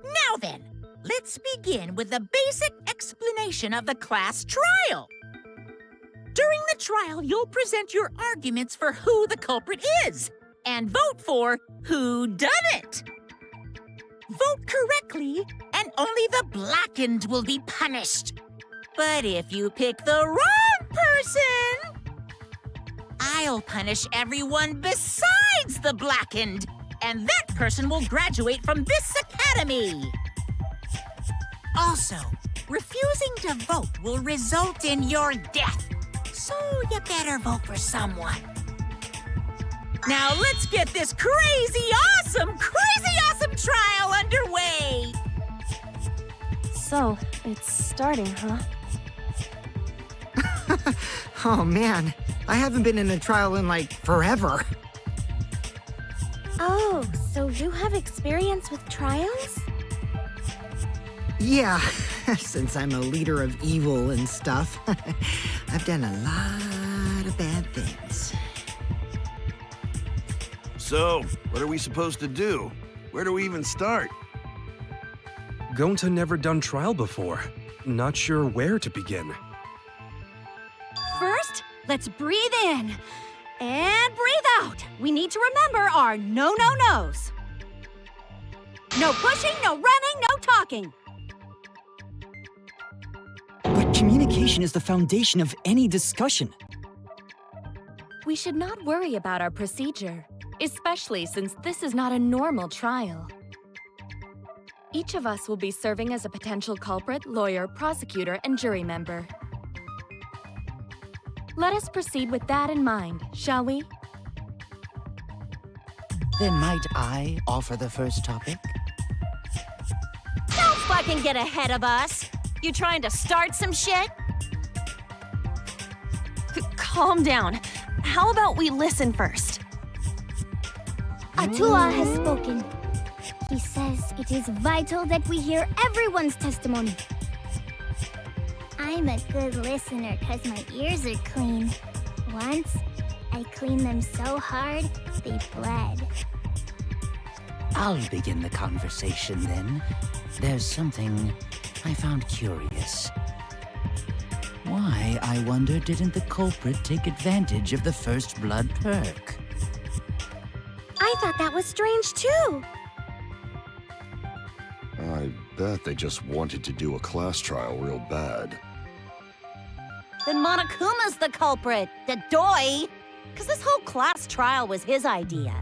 Now then, let's begin with the basic explanation of the class trial. During the trial, you'll present your arguments for who the culprit is and vote for who done it. Vote correctly, and only the blackened will be punished. But if you pick the wrong person, I'll punish everyone besides the blackened, and that person will graduate from this academy. Also, refusing to vote will result in your death, so you better vote for someone. Now let's get this crazy awesome trial underway! So, it's starting, huh? Oh man, I haven't been in a trial in like forever. Oh, so you have experience with trials? Yeah, since I'm a leader of evil and stuff, I've done a lot of bad things. So, what are we supposed to do? Where do we even start? Gonta never done trial before. Not sure where to begin. First, let's breathe in. And breathe out. We need to remember our no-no-nos. No pushing, no running, no talking. But communication is the foundation of any discussion. We should not worry about our procedure, especially since this is not a normal trial. Each of us will be serving as a potential culprit, lawyer, prosecutor, and jury member. Let us proceed with that in mind, shall we? Then might I offer the first topic? Don't fucking get ahead of us. You trying to start some shit? Calm down. How about we listen first? Atua has spoken. He says it is vital that we hear everyone's testimony. I'm a good listener because my ears are clean. Once, I cleaned them so hard, they bled. I'll begin the conversation then. There's something I found curious. Why, I wonder, didn't the culprit take advantage of the first blood perk? I thought that was strange too. I bet they just wanted to do a class trial real bad. Then Monokuma's the culprit, the doi. Because this whole class trial was his idea.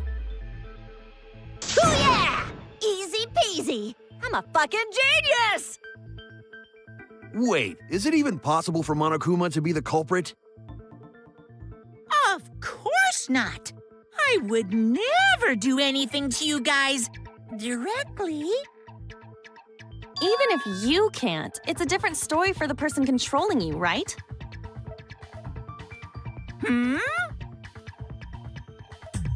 Ooh yeah! Easy peasy. I'm a fucking genius! Wait, is it even possible for Monokuma to be the culprit? Of course not. I would never do anything to you guys directly. Even if you can't, it's a different story for the person controlling you, right?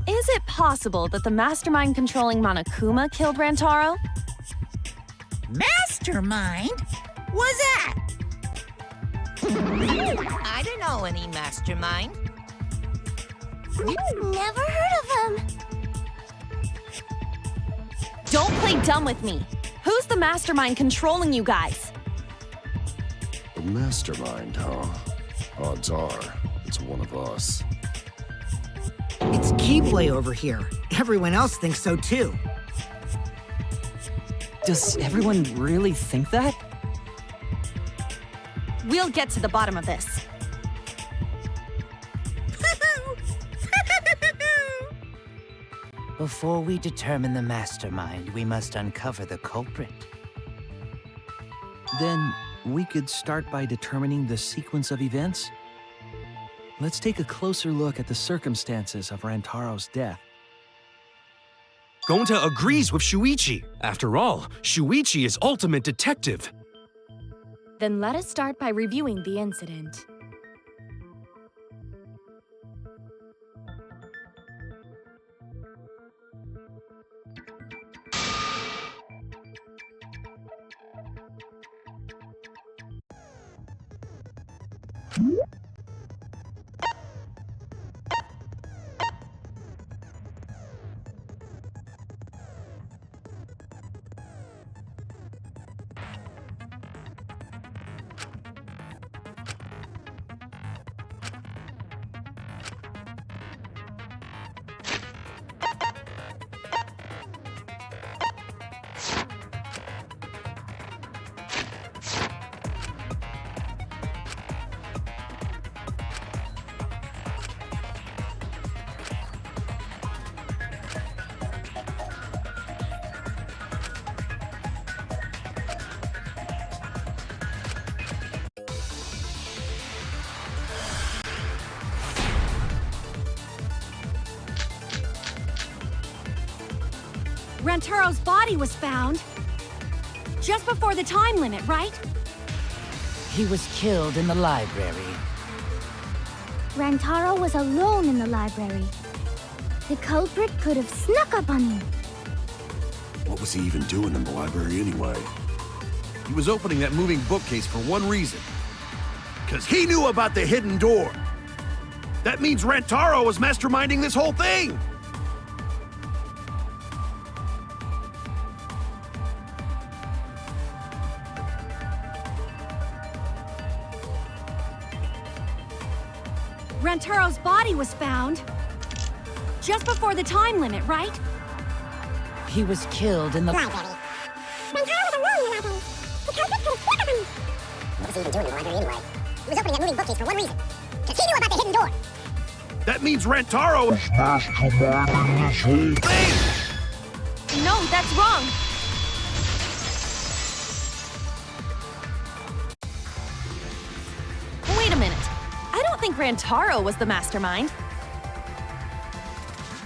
Is it possible that the mastermind controlling Monokuma killed Rantaro? Mastermind? Was that? I don't know any mastermind. Never heard of him. Don't play dumb with me. Who's the mastermind controlling you guys? The mastermind, huh? Odds are, it's one of us. It's Keyblade over here. Everyone else thinks so too. Does everyone really think that? We'll get to the bottom of this. Before we determine the mastermind, we must uncover the culprit. Then we could start by determining the sequence of events. Let's take a closer look at the circumstances of Rantaro's death. Gonta agrees with Shuichi. After all, Shuichi is ultimate detective. Then let us start by reviewing the incident. Rantaro's body was found just before the time limit, right? He was killed in the library. Rantaro was alone in the library. The culprit could have snuck up on him. What was he even doing in the library anyway? He was opening that moving bookcase for one reason. Because he knew about the hidden door. That means Rantaro was masterminding this whole thing! Rantaro's body was found just before the time limit, right? He was killed in the Library. Rantaro was alone in the library. The culprit could have snuck up on him. What was he even doing in the library anyway? He was opening that moving bookcase for one reason. Because he knew about the hidden door. That means Rantaro was masterminding this whole thing! No, that's wrong. Wait a minute. I don't think Rantaro was the mastermind.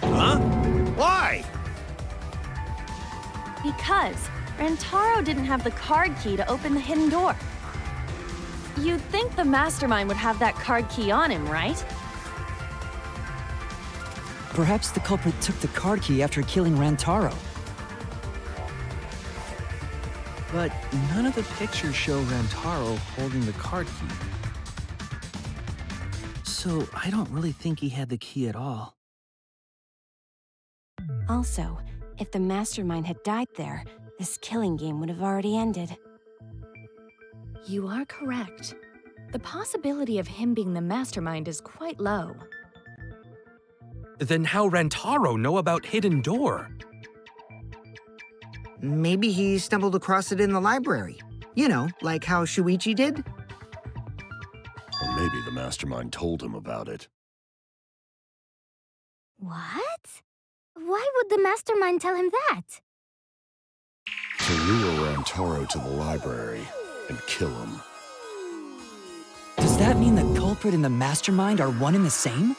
Huh? Why? Because Rantaro didn't have the card key to open the hidden door. You'd think the mastermind would have that card key on him, right? Perhaps the culprit took the card key after killing Rantaro. But none of the pictures show Rantaro holding the card key. So I don't really think he had the key at all. Also, if the mastermind had died there, this killing game would have already ended. You are correct. The possibility of him being the mastermind is quite low. Then how Rantaro know about hidden door? Maybe he stumbled across it in the library. You know, like how Shuichi did? Or maybe the mastermind told him about it. What? Why would the mastermind tell him that? To lure Rantaro to the library and kill him. Does that mean the culprit and the mastermind are one and the same?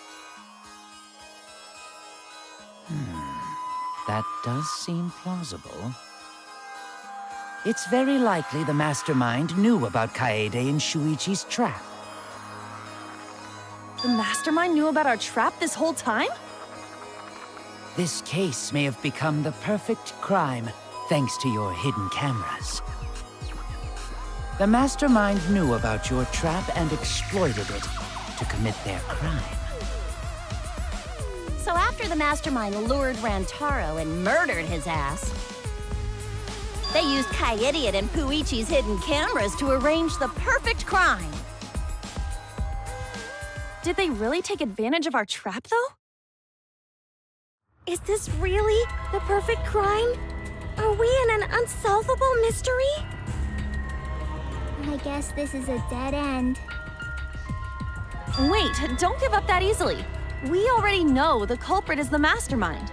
That does seem plausible. It's very likely the mastermind knew about Kaede and Shuichi's trap. The mastermind knew about our trap this whole time? This case may have become the perfect crime thanks to your hidden cameras. The mastermind knew about your trap and exploited it to commit their crime. So after the mastermind lured Rantaro and murdered his ass, They used Kaede and Puichi's hidden cameras to arrange the perfect crime. Did they really take advantage of our trap, though? Is this really the perfect crime? Are we in an unsolvable mystery? I guess this is a dead end. Wait, don't give up that easily. We already know the culprit is the mastermind.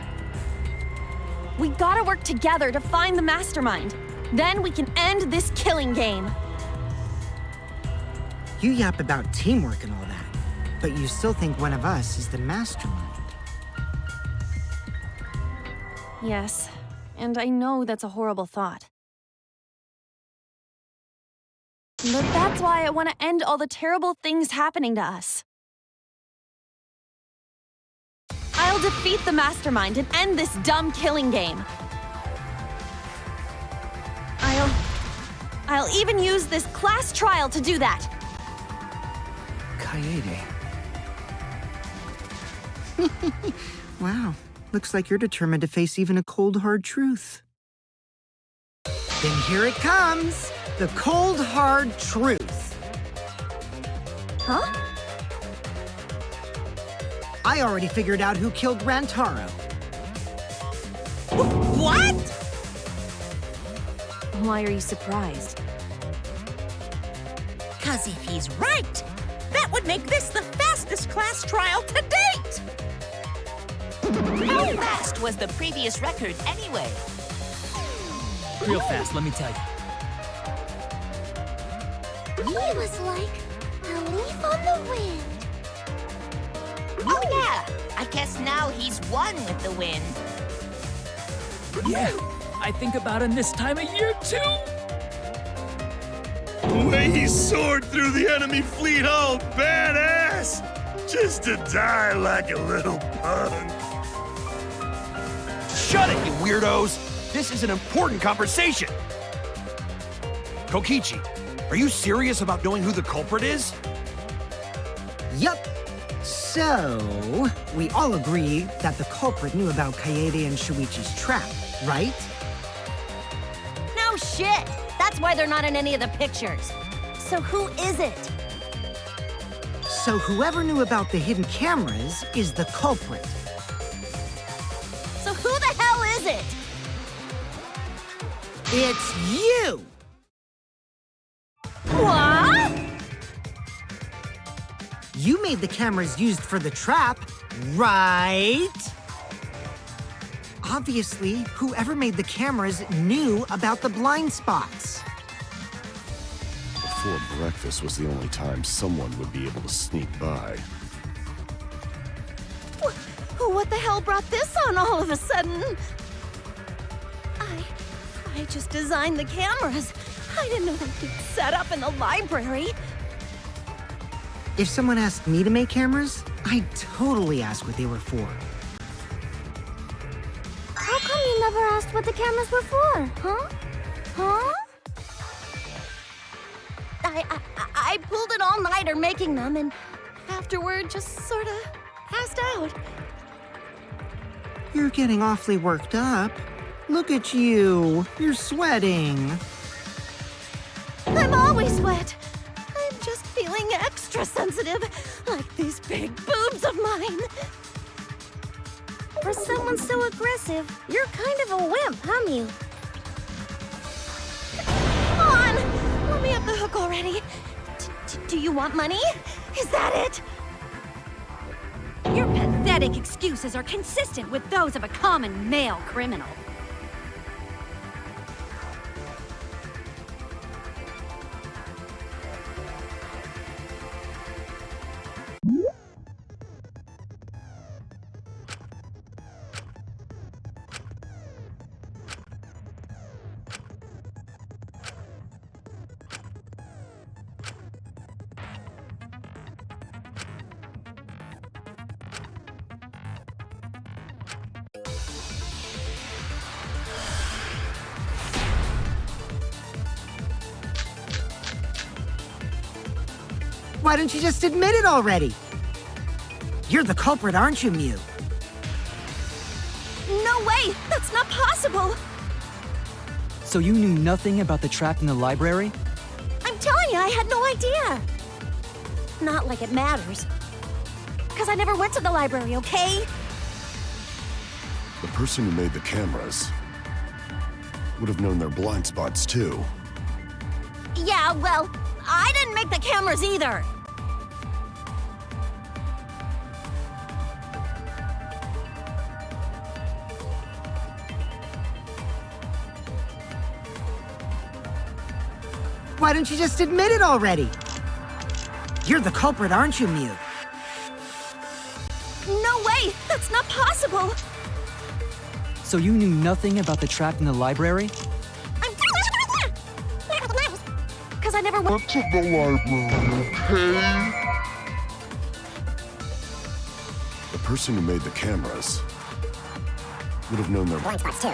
We gotta work together to find the mastermind. Then we can end this killing game. You yap about teamwork and all that, but you still think one of us is the mastermind. Yes, and I know that's a horrible thought. But that's why I want to end all the terrible things happening to us. I'll defeat the mastermind and end this dumb killing game. I'll even use this class trial to do that. Kaede. Wow, looks like you're determined to face even a cold, hard truth. Then here it comes, the cold, hard truth. Huh? I already figured out who killed Rantaro. What? Why are you surprised? 'Cause if he's right, that would make this the fastest class trial to date! How fast was the previous record anyway? Real fast, let me tell you. He was like a leaf on the wind. Oh yeah! I guess now he's one with the wind. Yeah, I think about him this time of year too. The way he soared through the enemy fleet, all badass! Just to die like a little punk. Shut it, you weirdos! This is an important conversation! Kokichi, are you serious about knowing who the culprit is? Yup. So, we all agree that the culprit knew about Kaede and Shuichi's trap, right? No shit! That's why they're not in any of the pictures. So who is it? So whoever knew about the hidden cameras is the culprit. So who the hell is it? It's you! What? You made the cameras used for the trap, right? Obviously, whoever made the cameras knew about the blind spots. Before breakfast was the only time someone would be able to sneak by. What the hell brought this on all of a sudden? I just designed the cameras. I didn't know they'd get set up in the library. If someone asked me to make cameras, I'd totally ask what they were for. How come you never asked what the cameras were for, huh? Huh? I pulled an all-nighter making them, and afterward just sort of passed out. You're getting awfully worked up. Look at you. You're sweating. I'm always wet. I'm just feeling extra sensitive, like these big boobs of mine. For someone so aggressive, you're kind of a wimp, huh, Mew? Come on! Let me off the hook already. Do you want money? Is that it? Your pathetic excuses are consistent with those of a common male criminal. Why don't you just admit it already? You're the culprit, aren't you, Mew? No way! That's not possible! So you knew nothing about the trap in the library? I'm telling you, I had no idea. Not like it matters. Because I never went to the library, okay? The person who made the cameras would have known their blind spots too. Yeah, well, I didn't make the cameras either. Why don't you just admit it already? You're the culprit, aren't you, Mew? No way! That's not possible! So you knew nothing about the trap in the library? Because I never went to the library, okay? The person who made the cameras would have known their blind spots too.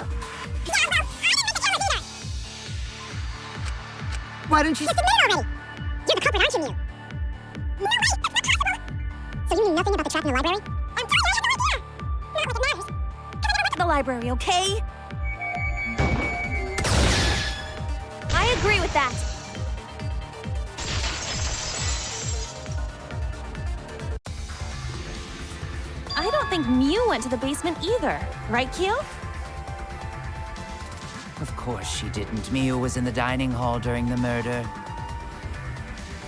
Why don't you just admit it already? You're the culprit, aren't you, Mew? No way! That's not possible! So you knew nothing about the trap in the library? I'm telling you, I had no idea! Not like it matters. Because I never went to the library, okay? I agree with that. I don't think Mew went to the basement either. Right, Kyo? Of course she didn't. Mew was in the dining hall during the murder.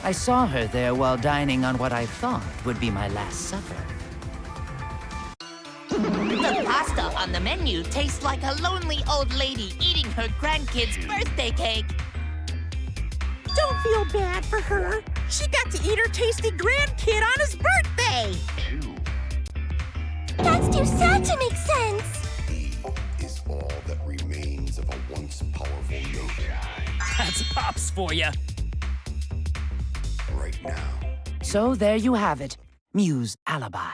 I saw her there while dining on what I thought would be my last supper. The pasta on the menu tastes like a lonely old lady eating her grandkid's birthday cake. Don't feel bad for her. She got to eat her tasty grandkid on his birthday. That's too sad to make sense. Is all that remains of a once powerful note. That's Pops for you. Right now. So there you have it. Mew's alibi.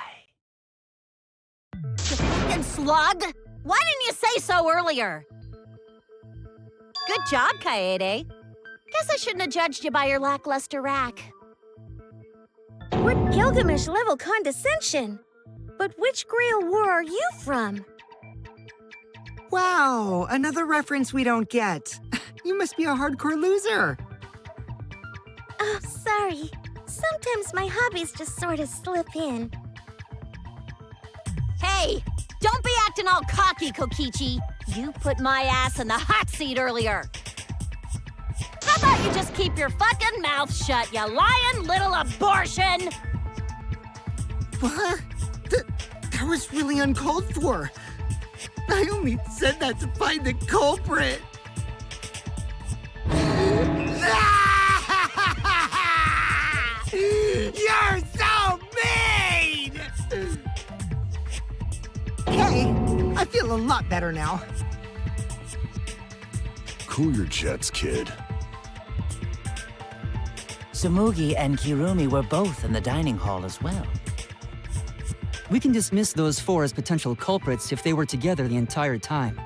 You fucking slug! Why didn't you say so earlier? Good job, Kaede. Guess I shouldn't have judged you by your lackluster rack. What Gilgamesh-level condescension? But which Grail War are you from? Wow, another reference we don't get. You must be a hardcore loser. Oh, sorry. Sometimes my hobbies just sort of slip in. Hey, don't be acting all cocky, Kokichi. You put my ass in the hot seat earlier. How about you just keep your fucking mouth shut, you lying little abortion? What? That was really uncalled for. I only said that to find the culprit. You're so mean! Hey, I feel a lot better now. Cool your jets, kid. Tsumugi and Kirumi were both in the dining hall as well. We can dismiss those four as potential culprits if they were together the entire time.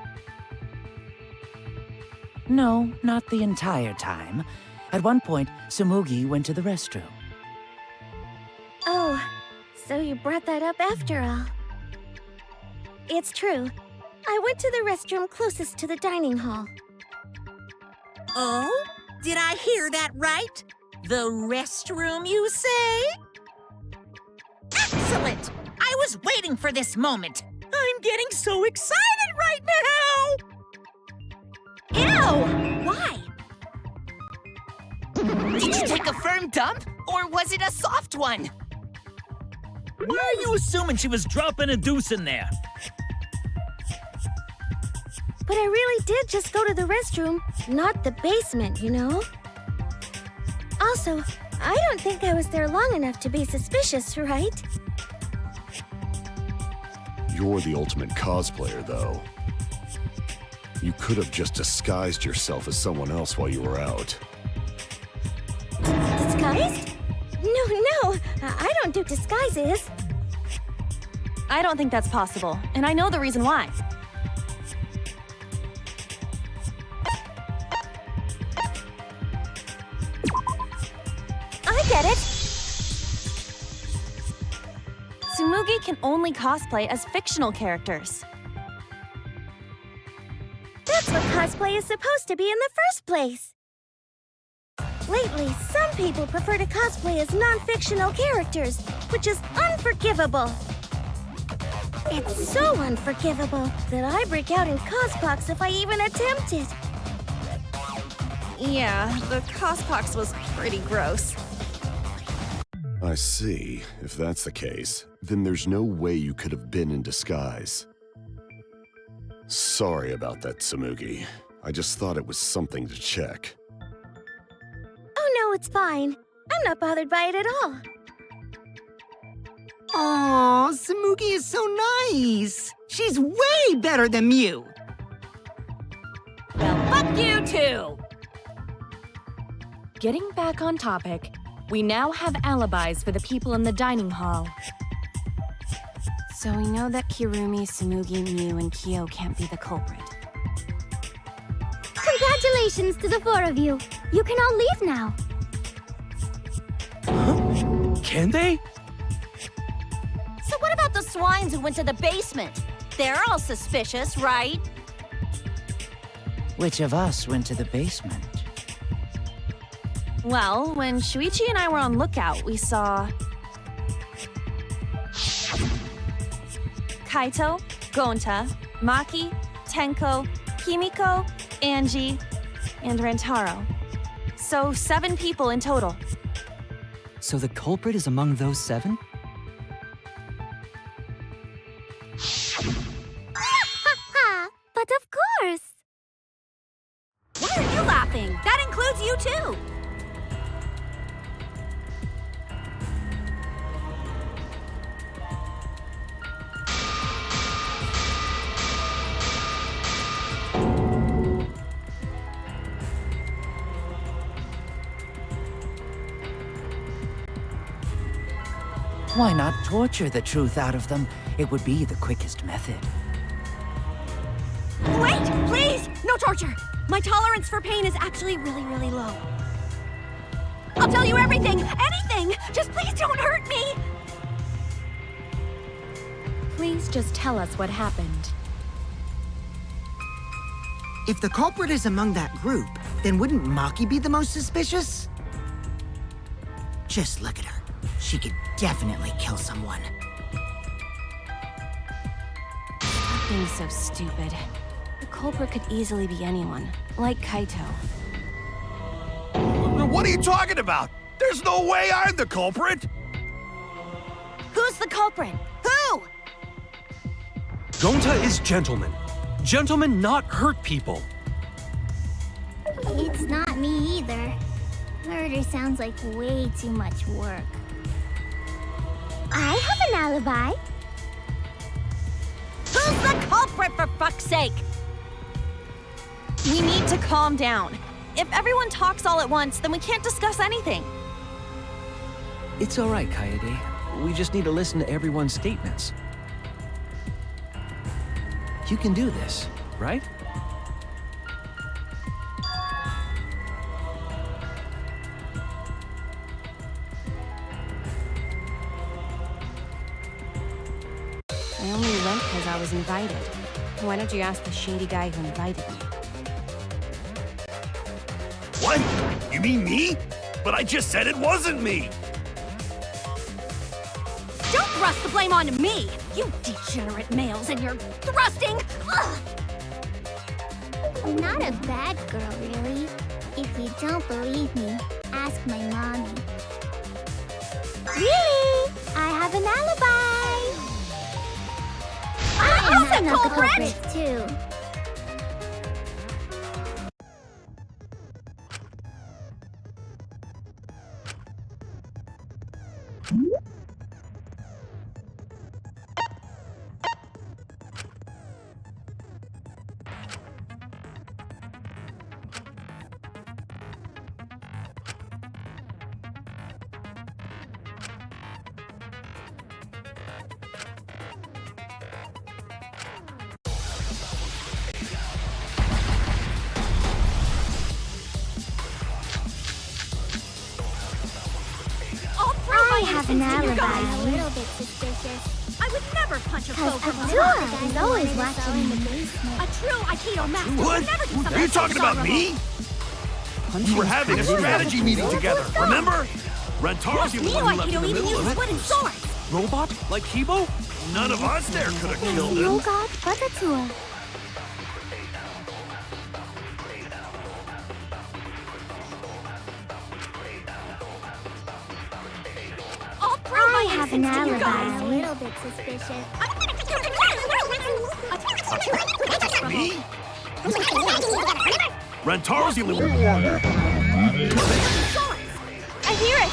No, not the entire time. At one point, Tsumugi went to the restroom. Oh, so you brought that up after all. It's true. I went to the restroom closest to the dining hall. Oh? Did I hear that right? The restroom, you say? Excellent! I was waiting for this moment. I'm getting so excited right now! Ew! Why? Did you take a firm dump, or was it a soft one? Why are you assuming she was dropping a deuce in there? But I really did just go to the restroom, not the basement, you know? Also, I don't think I was there long enough to be suspicious, right? You're the ultimate cosplayer, though. You could have just disguised yourself as someone else while you were out. Disguised? No, I don't do disguises. I don't think that's possible, and I know the reason why. I get it. Tsumugi can only cosplay as fictional characters. That's That's what cosplay is supposed to be in the first place. Lately, some people prefer to cosplay as non-fictional characters, which is unforgivable. It's so unforgivable that I break out in cospox if I even attempt it. Yeah, the cospox was pretty gross. I see. If that's the case, then there's no way you could have been in disguise. Sorry about that, Tsumugi. I just thought it was something to check. Oh no, it's fine. I'm not bothered by it at all. Aw, Tsumugi is so nice. She's way better than Mew. Well, fuck you too! Getting back on topic, we now have alibis for the people in the dining hall. So we know that Kirumi, Tsumugi, Mew, and Kyo can't be the culprit. Congratulations to the four of you. You can all leave now. Can they? So what about the swines who went to the basement? They're all suspicious, right? Which of us went to the basement? Well, when Shuichi and I were on lookout, we saw Kaito, Gonta, Maki, Tenko, Himiko, Angie, and Rantaro. So 7 people in total. So the culprit is among those 7? But of course. Why are you laughing? That includes you too. Why not torture the truth out of them? It would be the quickest method. Wait, please! No torture! My tolerance for pain is actually really, really low. I'll tell you everything! Anything! Just please don't hurt me! Please just tell us what happened. If the culprit is among that group, then wouldn't Maki be the most suspicious? Just look at her. She could definitely kill someone. Stop being so stupid. The culprit could easily be anyone, like Kaito. What are you talking about? There's no way I'm the culprit! Who's the culprit? Who? Gonta is gentleman. Gentlemen not hurt people. It's not me either. Murder sounds like way too much work. I have an alibi. Who's the culprit, for fuck's sake? We need to calm down. If everyone talks all at once, then we can't discuss anything. It's all right, Kaede. We just need to listen to everyone's statements. You can do this, right? I only went because I was invited. Why don't you ask the shady guy who invited me? What? You mean me? But I just said it wasn't me! Don't thrust the blame on me! You degenerate males and your thrusting! Ugh! I'm not a bad girl, really. If you don't believe me, ask my mommy. Really? I have an alibi! I'm not the culprit too. I have an alibi. A little bit suspicious. I would never punch a foe from Takata behind. is always watching in the basement. A true Aikido master What? would never do something Are you talking about me? We were having a strategy meeting together, remember? Rentaro's the only one left in the middle of it. wooden swords. Robot? Like Kibo? None of us there could have killed him. Yogurt Buttertour. I have an alibi. A little bit suspicious. Me? Rentaro's the only one. I hear it!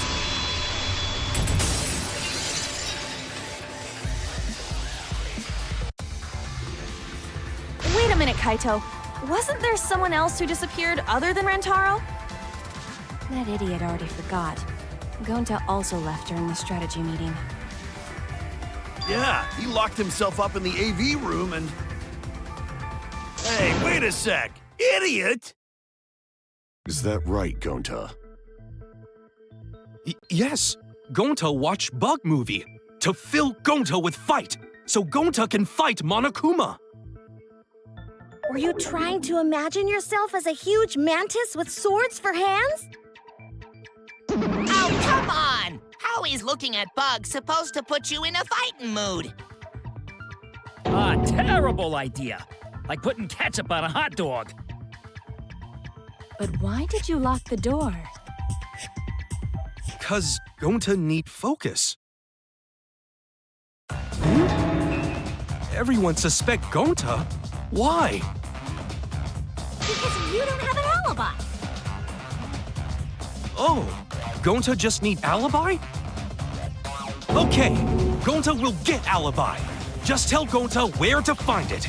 Wait a minute, Kaito. Wasn't there someone else who disappeared other than Rentaro? That idiot already forgot. Gonta also left during the strategy meeting. Yeah, he locked himself up in the AV room and... Hey, wait a sec! Idiot! Is that right, Gonta? Yes. Gonta watched Bug Movie to fill Gonta with fight, so Gonta can fight Monokuma. Were you trying to imagine yourself as a huge mantis with swords for hands? Oh, come on! How is looking at bugs supposed to put you in a fighting mood? Ah, terrible idea. Like putting ketchup on a hot dog. But why did you lock the door? 'Cause Gonta need focus. Everyone suspect Gonta? Why? Because you don't have an alibi. Oh, Gonta just need alibi? Okay, Gonta will get alibi. Just tell Gonta where to find it.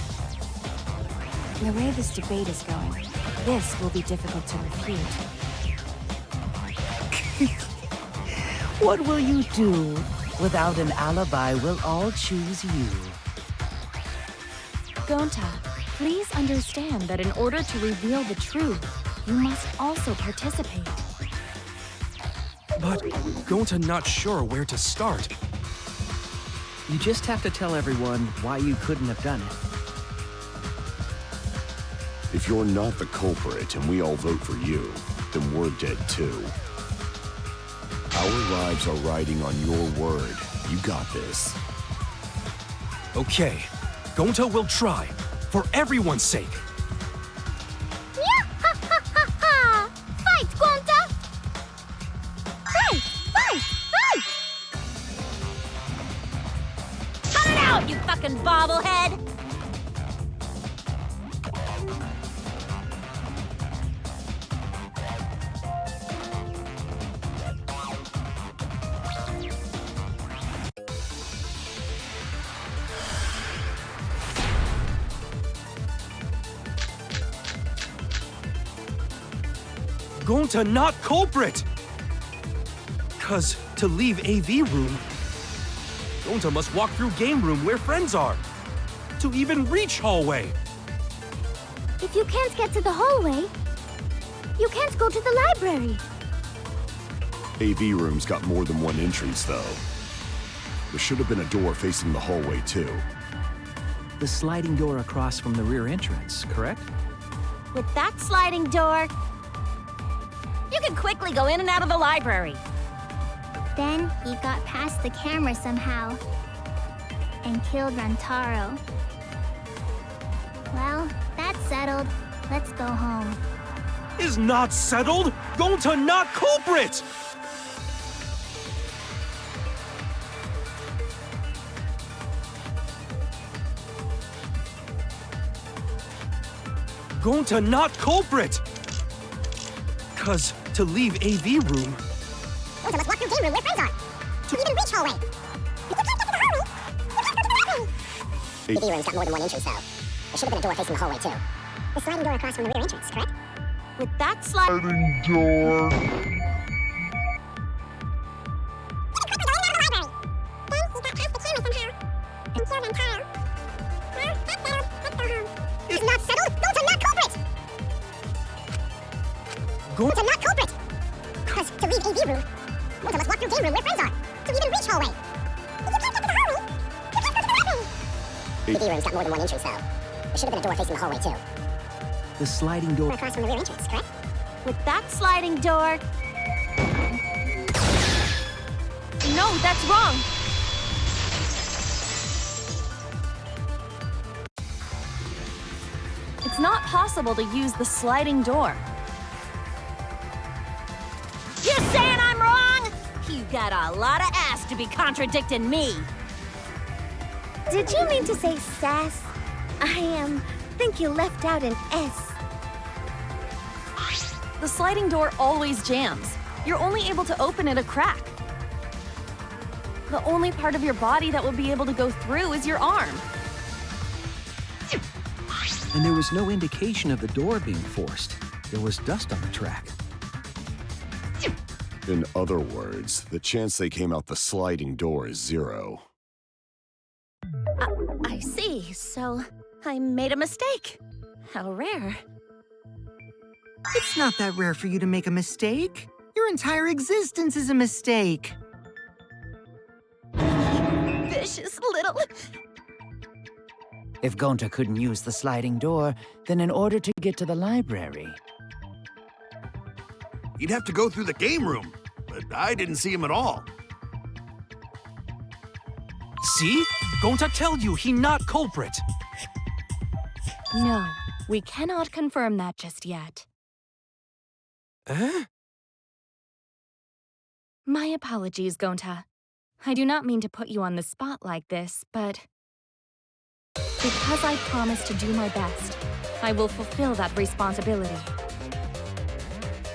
The way this debate is going, this will be difficult to refute. What will you do? Without an alibi, we'll all choose you. Gonta, please understand that in order to reveal the truth, you must also participate. But Gonta not sure where to start. You just have to tell everyone why you couldn't have done it. If you're not the culprit and we all vote for you, then we're dead too. Our lives are riding on your word. You got this. Okay, Gonta will try, for everyone's sake. Fight, Gonta! Fight! Fight! Fight! Cut it out, you fucking bobblehead! Gonta not culprit! 'Cause to leave AV room, Gonta must walk through game room where friends are. To even reach hallway. If you can't get to the hallway, you can't go to the library. AV room's got more than one entrance, though. There should have been a door facing the hallway, too. The sliding door across from the rear entrance, correct? With that sliding door, you can quickly go in and out of the library. Then he got past the camera somehow and killed Rentaro. Well, that's settled. Let's go home. Is not settled! Gonta not culprit! Gonta not culprit! 'Cause to leave AV room... Gonta must walk through game room where friends are. To even reach hallway. If you can't get to the hallway, you can't go to the library. AV room's got more than one entrance, though. There should have been a door facing the hallway, too. The sliding door across from the rear entrance, correct? With that sliding door. It's not settled. Gonta not culprit. Gonta not culprit. Because to leave AV room, Gonta must walk through game room where friends are. To even reach hallway. If you can't get to the hallway, you can't go to the EV room's got more than one entrance, though. There should have been a door facing the hallway, too. The sliding door. Across from the rear entrance, correct? With that sliding door... No, that's wrong! It's not possible to use the sliding door. You saying I'm wrong? You got a lot of ass to be contradicting me. Did you mean to say sass? I think you left out an S. The sliding door always jams. You're only able to open it a crack. The only part of your body that will be able to go through is your arm. And there was no indication of the door being forced. There was dust on the track. In other words, the chance they came out the sliding door is 0. I see. So, I made a mistake. How rare. It's not that rare for you to make a mistake. Your entire existence is a mistake. Vicious little... If Gonta couldn't use the sliding door, then in order to get to the library... He'd have to go through the game room, but I didn't see him at all. See? Gonta tell you he not culprit. No, we cannot confirm that just yet. Eh? My apologies, Gonta. I do not mean to put you on the spot like this, but... because I promised to do my best, I will fulfill that responsibility.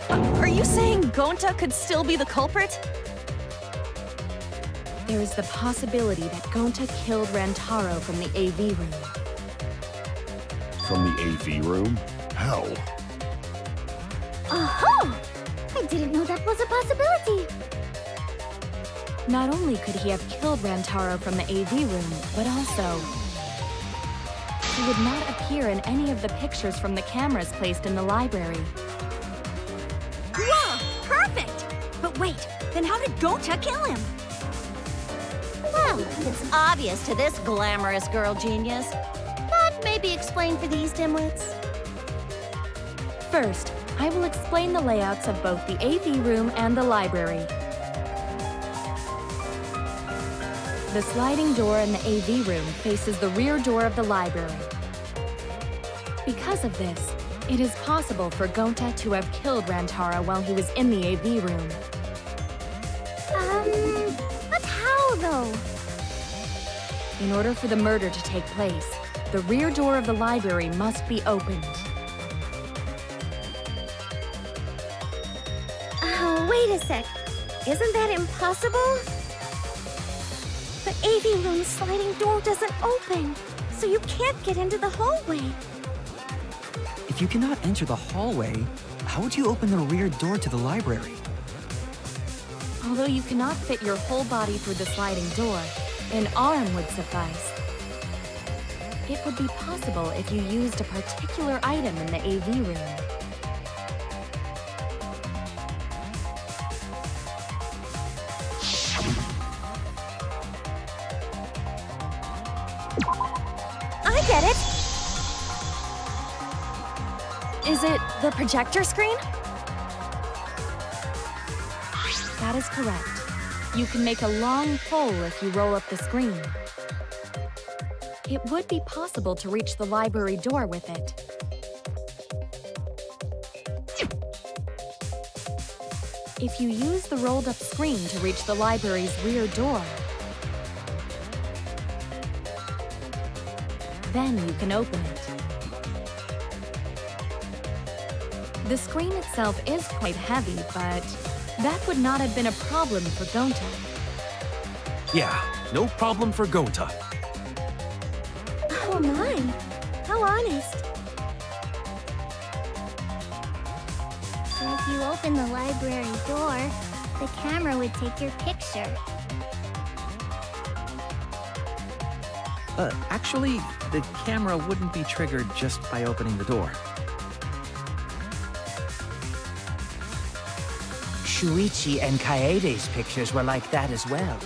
Are you saying Gonta could still be the culprit? There is the possibility that Gonta killed Rantaro from the AV room. From the AV room? How? Oh! I didn't know that was a possibility. Not only could he have killed Rantaro from the AV room, but also... he would not appear in any of the pictures from the cameras placed in the library. Whoa! Perfect! But wait, then how did Gonta kill him? Well, it's obvious to this glamorous girl genius. But maybe explain for these dimwits. First, I will explain the layouts of both the AV room and the library. The sliding door in the AV room faces the rear door of the library. Because of this, it is possible for Gonta to have killed Rantaro while he was in the AV room. But how, though? In order for the murder to take place, the rear door of the library must be opened. Wait a sec. Isn't that impossible? The AV room's sliding door doesn't open, so you can't get into the hallway. If you cannot enter the hallway, how would you open the rear door to the library? Although you cannot fit your whole body through the sliding door, an arm would suffice. It would be possible if you used a particular item in the AV room. I get it! Is it the projector screen? That is correct. You can make a long pull if you roll up the screen. It would be possible to reach the library door with it. If you use the rolled-up screen to reach the library's rear door, then you can open it. The screen itself is quite heavy, but that would not have been a problem for Gonta. Yeah, no problem for Gonta. Oh my, how honest. So if you open the library door, the camera would take your picture. Actually, the camera wouldn't be triggered just by opening the door. Shuichi and Kaede's pictures were like that as well.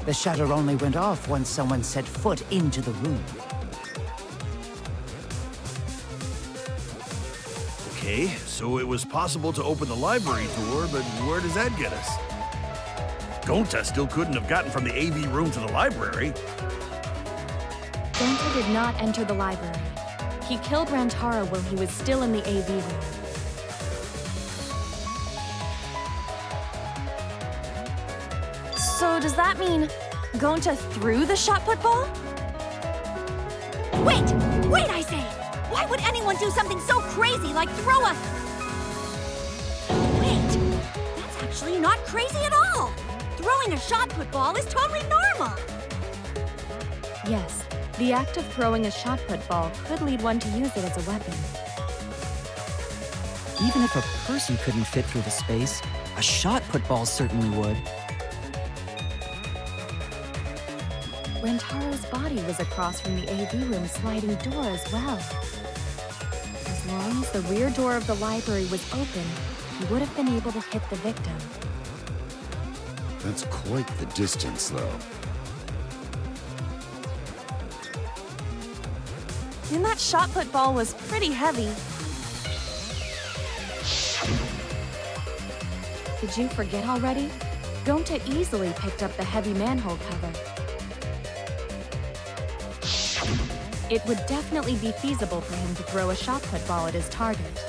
The shutter only went off once someone set foot into the room. Okay, so it was possible to open the library door, but where does that get us? Gonta still couldn't have gotten from the AV room to the library. Gonta did not enter the library. He killed Rantaro while he was still in the AV room. So does that mean Gonta threw the shot put ball? Wait! Wait, I say! Why would anyone do something so crazy like throw a... Wait! That's actually not crazy at all! Throwing a shot put ball is totally normal! Yes, the act of throwing a shot put ball could lead one to use it as a weapon. Even if a person couldn't fit through the space, a shot put ball certainly would. Rantaro's body was across from the AV room sliding door as well. As long as the rear door of the library was open, he would have been able to hit the victim. That's quite the distance, though. And that shot put ball was pretty heavy. Did you forget already? Gonta easily picked up the heavy manhole cover. It would definitely be feasible for him to throw a shot put ball at his target.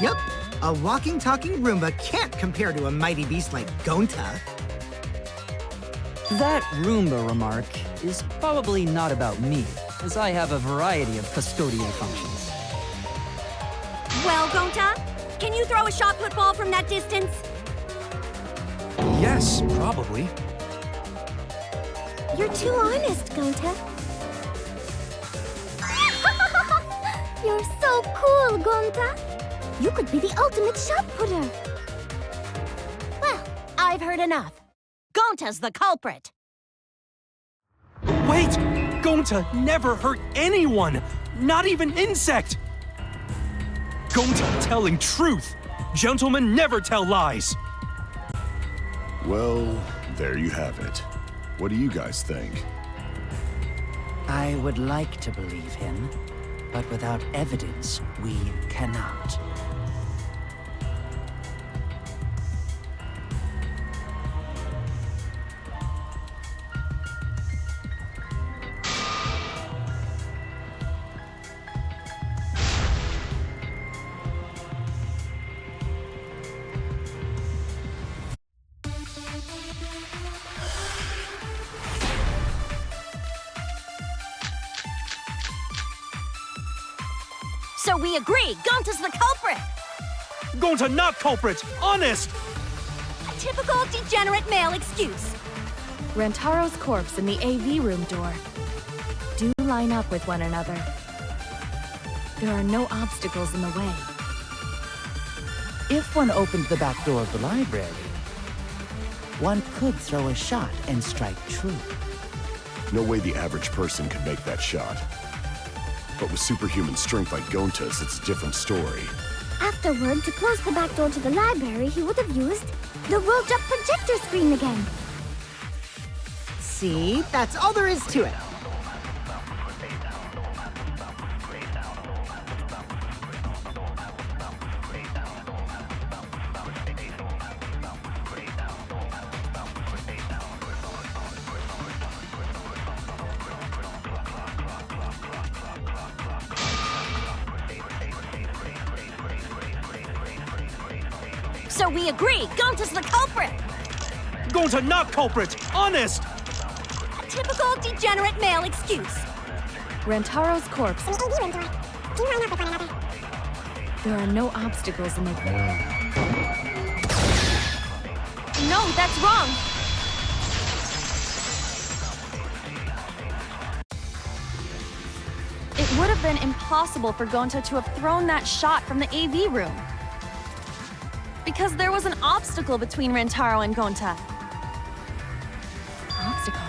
Yep, a walking, talking Roomba can't compare to a mighty beast like Gonta. That Roomba remark is probably not about me, as I have a variety of custodial functions. Well, Gonta, can you throw a shot put ball from that distance? Yes, probably. You're too honest, Gonta. You're so cool, Gonta. You could be the ultimate shot putter. Well, I've heard enough. Gonta's the culprit. Wait! Gonta never hurt anyone! Not even insect! Gonta telling truth! Gentlemen never tell lies! Well, there you have it. What do you guys think? I would like to believe him, but without evidence, we cannot. So we agree, Gonta's the culprit! Gonta not culprit! Honest! A typical degenerate male excuse. Rantaro's corpse and the AV room door do line up with one another. There are no obstacles in the way. If one opened the back door of the library, one could throw a shot and strike true. No way the average person could make that shot. But with superhuman strength like Gonta's, it's a different story. Afterward, to close the back door to the library, he would have used the rolled-up projector screen again. See? That's all there is to it. So we agree, Gonta's the culprit! Gonta not culprit! Honest! A typical degenerate male excuse. Rantaro's corpse. In the AV room door. Do line up with one another. There are no obstacles in the way. No, that's wrong. It would have been impossible for Gonta to have thrown that shot from the AV room. Because there was an obstacle between Rantaro and Gonta. Obstacle?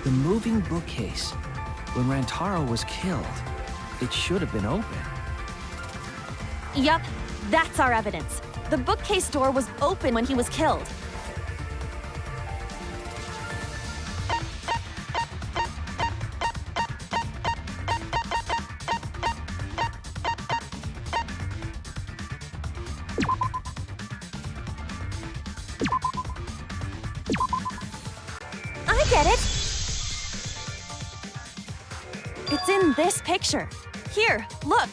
The moving bookcase. When Rantaro was killed, it should have been open. Yup, that's our evidence. The bookcase door was open when he was killed. get it! It's in this picture. Here, look.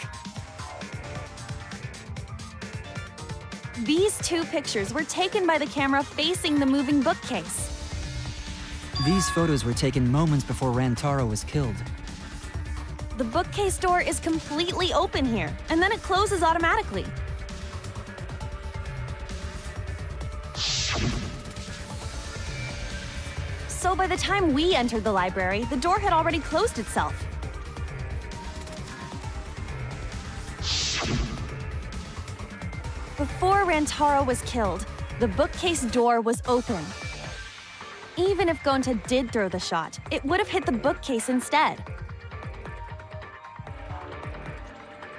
These two pictures were taken by the camera facing the moving bookcase. These photos were taken moments before Rantaro was killed. The bookcase door is completely open here, and then it closes automatically. So by the time we entered the library, the door had already closed itself. Before Rantaro was killed, the bookcase door was open. Even if Gonta did throw the shot, it would have hit the bookcase instead.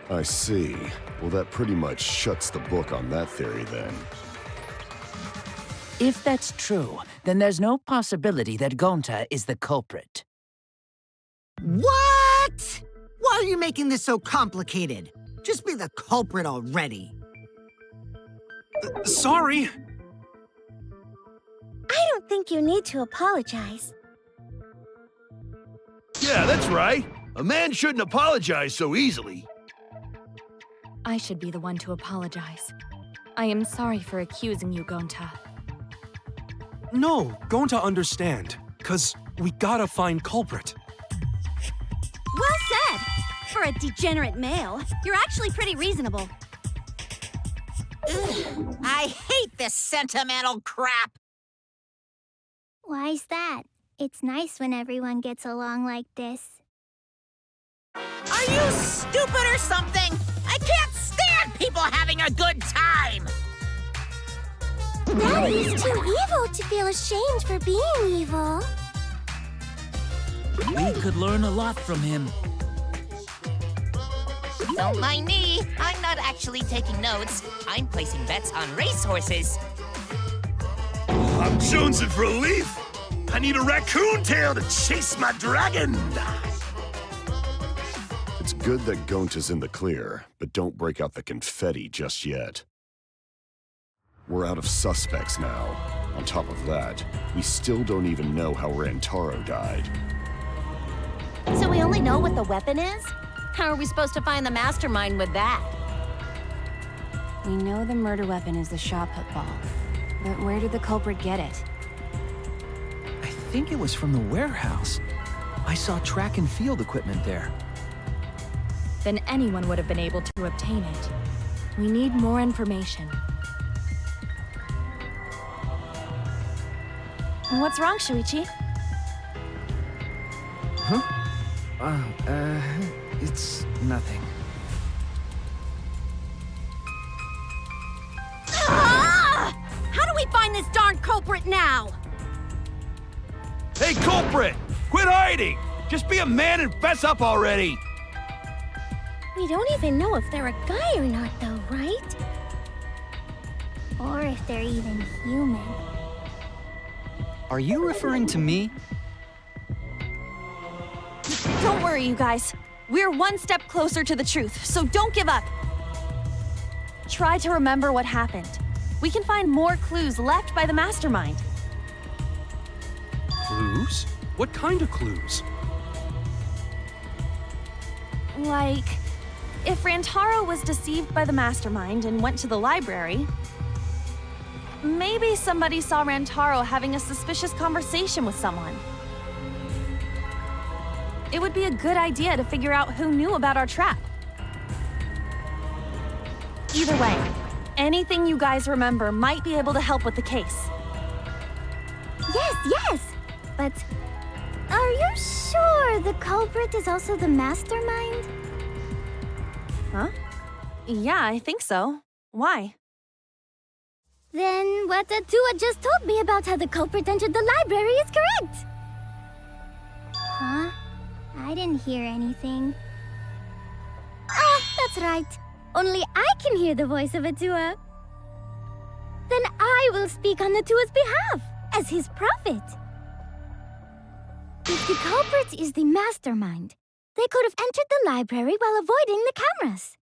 I see. Well, that pretty much shuts the book on that theory, then. If that's true, then there's no possibility that Gonta is the culprit. What? Why are you making this so complicated? Just be the culprit already. Sorry. I don't think you need to apologize. Yeah, that's right. A man shouldn't apologize so easily. I should be the one to apologize. I am sorry for accusing you, Gonta. No, Gonta understand. 'Cause we gotta find culprit. Well said! For a degenerate male, you're actually pretty reasonable. Ugh, I hate this sentimental crap! Why's that? It's nice when everyone gets along like this. Are you stupid or something? I can't stand people having a good time! Daddy's too evil to feel ashamed for being evil. We could learn a lot from him. Don't mind me. I'm not actually taking notes. I'm placing bets on racehorses. I'm jonesing for a leaf. I need a raccoon tail to chase my dragon. It's good that Gonta's in the clear, but don't break out the confetti just yet. We're out of suspects now. On top of that, we still don't even know how Rantaro died. So we only know what the weapon is? How are we supposed to find the mastermind with that? We know the murder weapon is the shot put ball. But where did the culprit get it? I think it was from the warehouse. I saw track and field equipment there. Then anyone would have been able to obtain it. We need more information. What's wrong, Shuichi? Huh? It's nothing. Ah! How do we find this darn culprit now? Hey, culprit! Quit hiding! Just be a man and fess up already! We don't even know if they're a guy or not, though, right? Or if they're even human. Are you referring to me? Don't worry, you guys. We're one step closer to the truth, so don't give up. Try to remember what happened. We can find more clues left by the mastermind. Clues? What kind of clues? Like, if Rantaro was deceived by the mastermind and went to the library, maybe somebody saw Rantaro having a suspicious conversation with someone. It would be a good idea to figure out who knew about our trap. Either way, anything you guys remember might be able to help with the case. Yes! But are you sure the culprit is also the mastermind? Huh? Yeah, I think so. Why? Then what Atua just told me about how the culprit entered the library is correct! Huh? I didn't hear anything. Oh, that's right. Only I can hear the voice of Atua. Then I will speak on Atua's behalf, as his prophet. If the culprit is the mastermind, they could have entered the library while avoiding the cameras.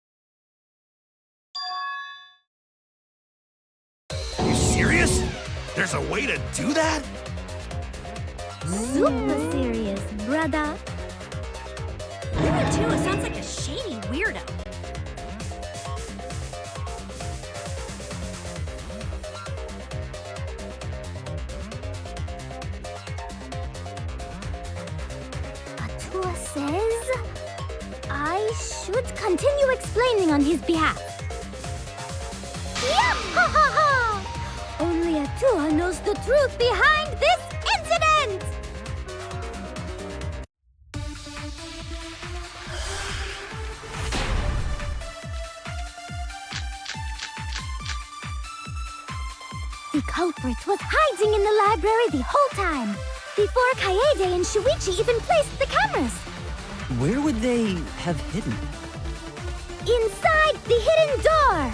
You serious? There's a way to do that? Super serious, brother. Tua sounds like a shady weirdo. Atua says I should continue explaining on his behalf. Yeah, ha ha ha! Only Atua knows the truth behind this incident! The culprit was hiding in the library the whole time, before Kaede and Shuichi even placed the cameras. Where would they have hidden? Inside the hidden door!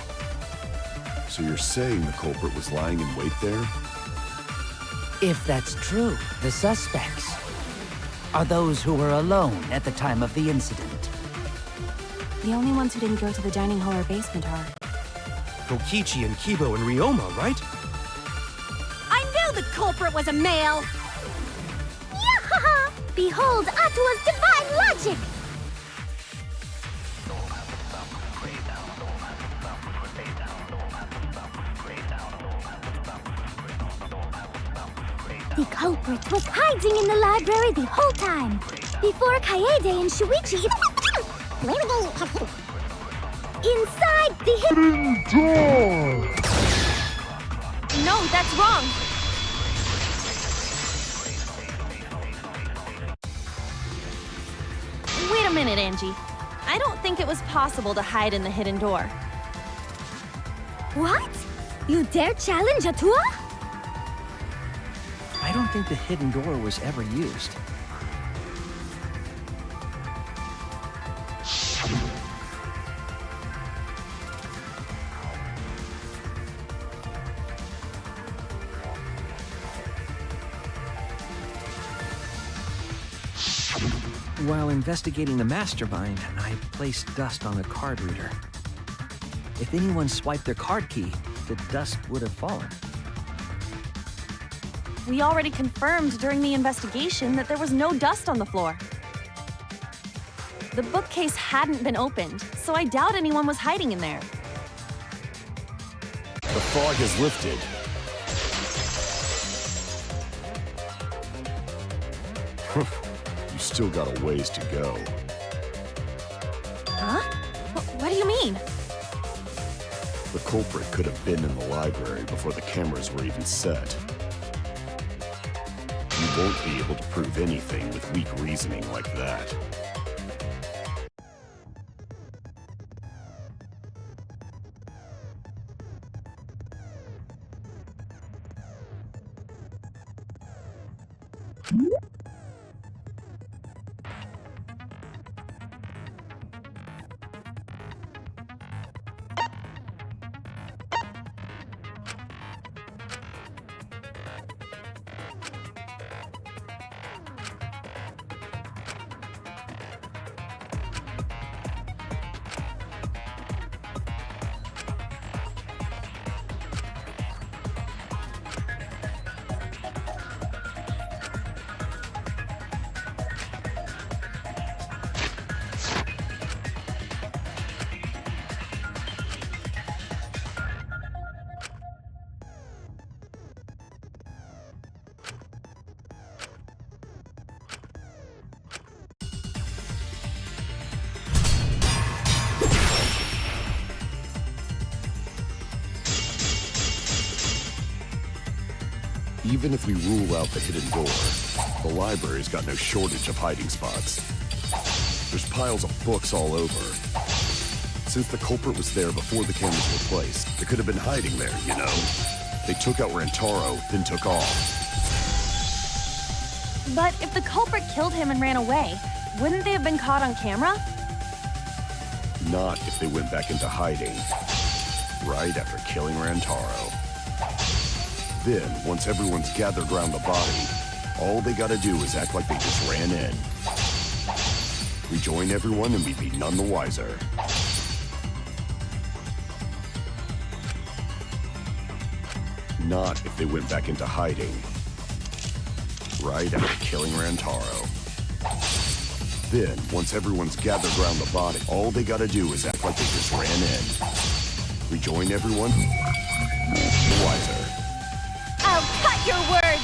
So you're saying the culprit was lying in wait there? If that's true, the suspects are those who were alone at the time of the incident. The only ones who didn't go to the dining hall or basement are... Kokichi and Kibo and Ryoma, right? I knew the culprit was a male! Yahaha! Behold Atua's divine logic! The culprit was hiding in the library the whole time, before Kaede and Shuichi... Where would they have hidden? Inside the hidden door! No, that's wrong! Wait a minute, Angie. I don't think it was possible to hide in the hidden door. What? You dare challenge Atua? I don't think the hidden door was ever used. While investigating the mastermind, I placed dust on the card reader. If anyone swiped their card key, the dust would have fallen. We already confirmed during the investigation that there was no dust on the floor. The bookcase hadn't been opened, so I doubt anyone was hiding in there. The fog has lifted. You still got a ways to go. Huh? What do you mean? The culprit could have been in the library before the cameras were even set. You won't be able to prove anything with weak reasoning like that. Even if we rule out the hidden door, the library's got no shortage of hiding spots. There's piles of books all over. Since the culprit was there before the cameras were placed, they could have been hiding there, you know? They took out Rantaro, then took off. But if the culprit killed him and ran away, wouldn't they have been caught on camera? Not if they went back into hiding, right after killing Rantaro. Then, once everyone's gathered around the body, all they gotta do is act like they just ran in. Rejoin everyone and we'd be none the wiser. Not if they went back into hiding, right after killing Rantaro. Then, once everyone's gathered around the body, all they gotta do is act like they just ran in. Rejoin everyone? Wiser. I'll cut your words!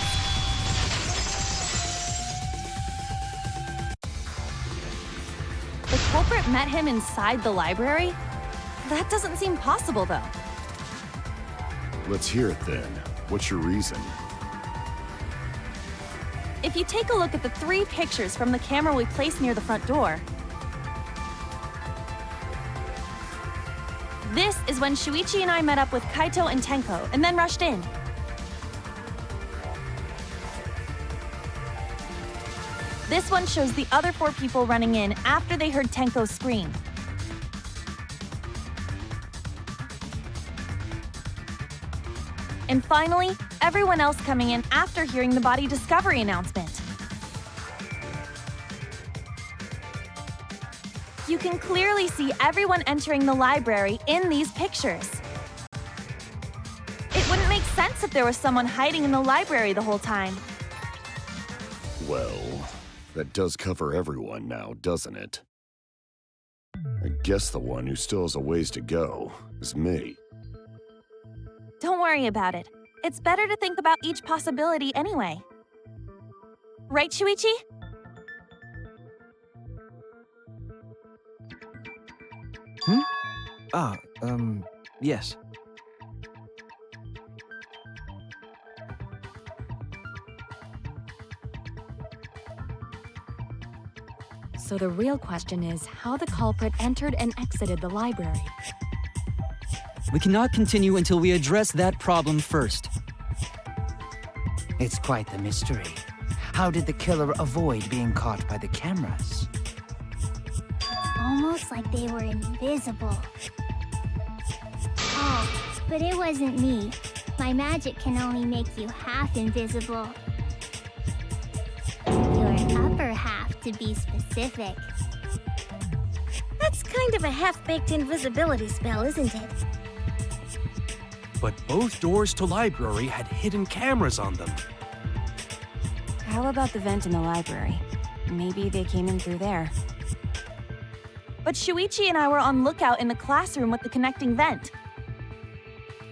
The culprit met him inside the library? That doesn't seem possible, though. Let's hear it then. What's your reason? If you take a look at the 3 pictures from the camera we placed near the front door, this is when Shuichi and I met up with Kaito and Tenko, and then rushed in. This one shows the other 4 people running in after they heard Tenko scream. And finally, everyone else coming in after hearing the body discovery announcement. You can clearly see everyone entering the library in these pictures. It wouldn't make sense if there was someone hiding in the library the whole time. Well, that does cover everyone now, doesn't it? I guess the one who still has a ways to go is me. Don't worry about it. It's better to think about each possibility anyway. Right, Shuichi? Yes. So the real question is how the culprit entered and exited the library. We cannot continue until we address that problem first. It's quite the mystery. How did the killer avoid being caught by the cameras? Almost like they were invisible. Oh, but it wasn't me. My magic can only make you half invisible. Your upper half, to be specific. That's kind of a half-baked invisibility spell, isn't it? But both doors to library had hidden cameras on them. How about the vent in the library? Maybe they came in through there. But Shuichi and I were on lookout in the classroom with the connecting vent.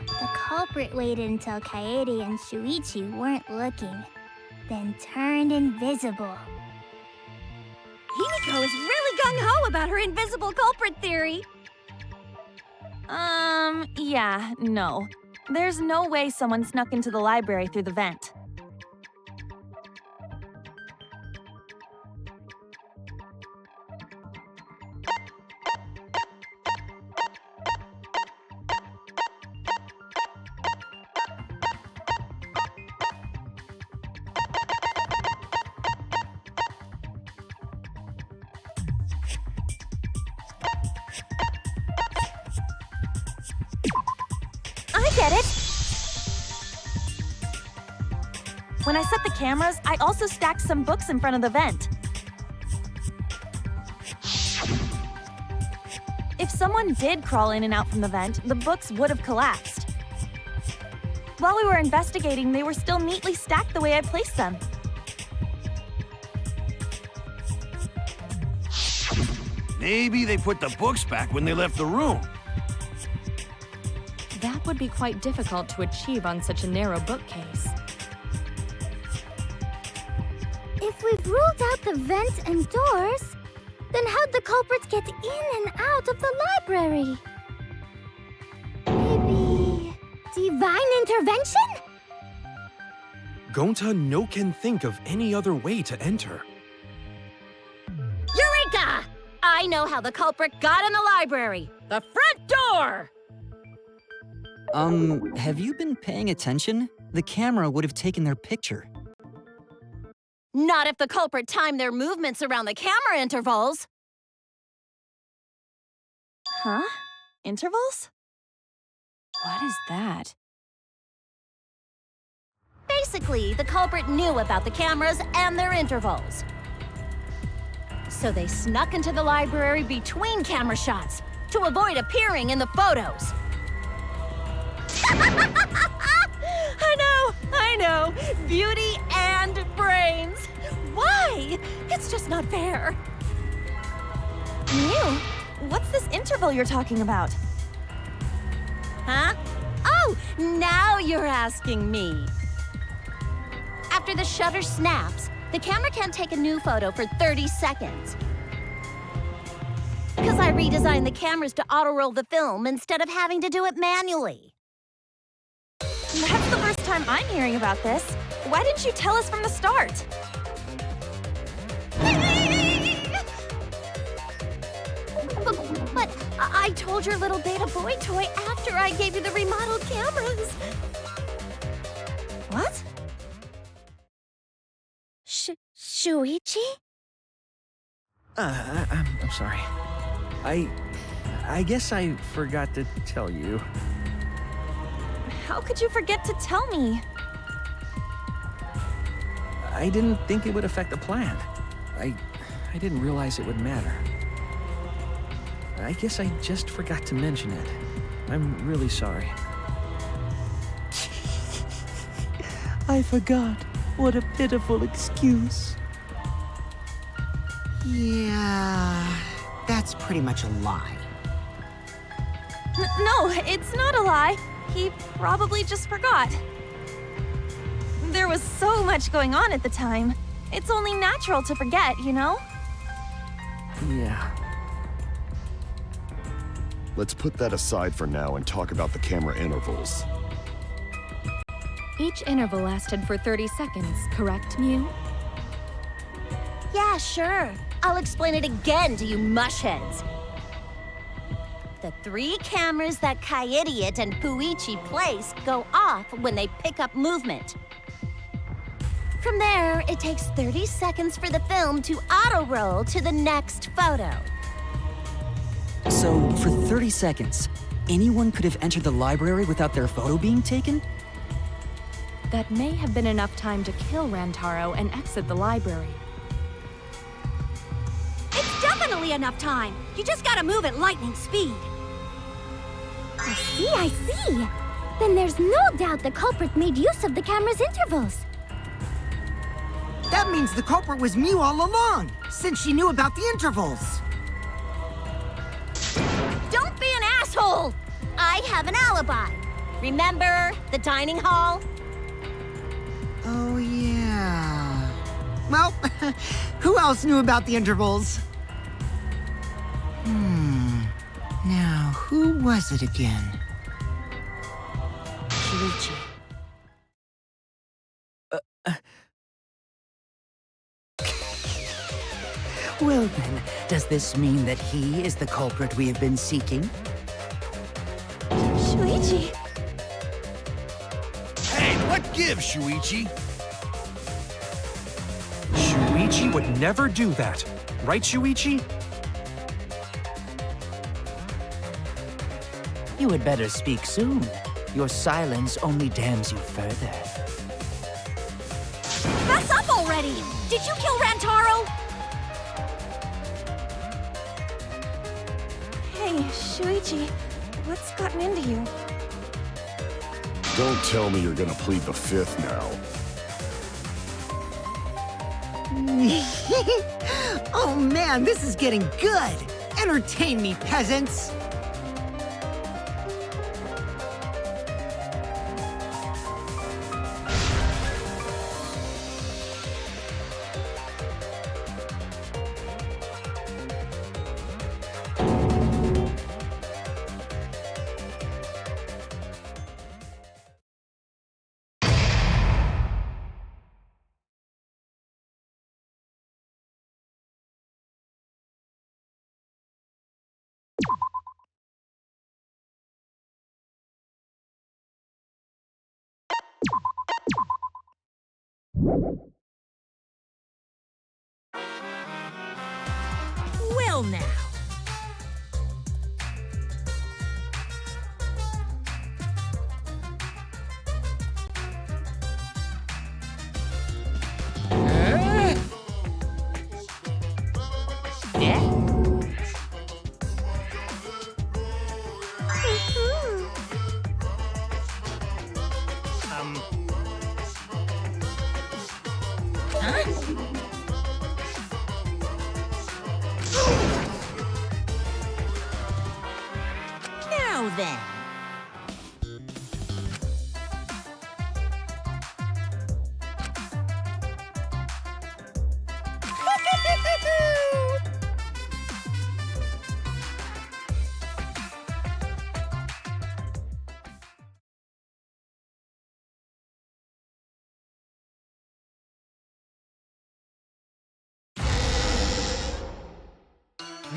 The culprit waited until Kaede and Shuichi weren't looking, then turned invisible. Himiko is really gung-ho about her invisible culprit theory. Yeah, no. There's no way someone snuck into the library through the vent. I get it! When I set the cameras, I also stacked some books in front of the vent. If someone did crawl in and out from the vent, the books would have collapsed. While we were investigating, they were still neatly stacked the way I placed them. Maybe they put the books back when they left the room. That would be quite difficult to achieve on such a narrow bookcase. If we've ruled out the vent and doors, then how'd the culprits get in and out of the library? Maybe divine intervention? Gonta no can think of any other way to enter. Eureka! I know how the culprit got in the library. The front door! Have you been paying attention? The camera would have taken their picture. Not if the culprit timed their movements around the camera intervals. Huh? Intervals? What is that? Basically, the culprit knew about the cameras and their intervals. So they snuck into the library between camera shots to avoid appearing in the photos. I know! Beauty and brains! It's just not fair. Mew, what's this interval you're talking about? Huh? Oh, now you're asking me. After the shutter snaps, the camera can't take a new photo for 30 seconds. Because I redesigned the cameras to auto-roll the film instead of having to do it manually. That's the first time I'm hearing about this. Why didn't you tell us from the start? But I told your little beta boy toy after I gave you the remodeled cameras. What? Shuichi? I'm sorry. I guess I forgot to tell you. How could you forget to tell me? I didn't think it would affect the plan. I didn't realize it would matter. I guess I just forgot to mention it. I'm really sorry. I forgot. What a pitiful excuse. Yeah, that's pretty much a lie. No, it's not a lie. He probably just forgot. There was so much going on at the time. It's only natural to forget, you know? Yeah. Let's put that aside for now and talk about the camera intervals. Each interval lasted for 30 seconds, correct, Mew? Yeah, sure. I'll explain it again to you mushheads. The 3 cameras that Kaiidiot and Puichi place go off when they pick up movement. From there, it takes 30 seconds for the film to auto-roll to the next photo. So, for 30 seconds, anyone could have entered the library without their photo being taken? That may have been enough time to kill Rantaro and exit the library. It's definitely enough time. You just gotta move at lightning speed. I see. Then there's no doubt the culprit made use of the camera's intervals. That means the culprit was Mew all along, since she knew about the intervals. Don't be an asshole! I have an alibi. Remember the dining hall? Oh, yeah. Well, who else knew about the intervals? Now, who was it again? Shuichi. Well then, does this mean that he is the culprit we have been seeking? Shuichi! Hey, what gives, Shuichi? Shuichi would never do that. Right, Shuichi? You had better speak soon. Your silence only damns you further. Fess up already! Did you kill Rantaro? Hey, Shuichi, what's gotten into you? Don't tell me you're gonna plead the 5th now. Oh man, this is getting good! Entertain me, peasants! Well now.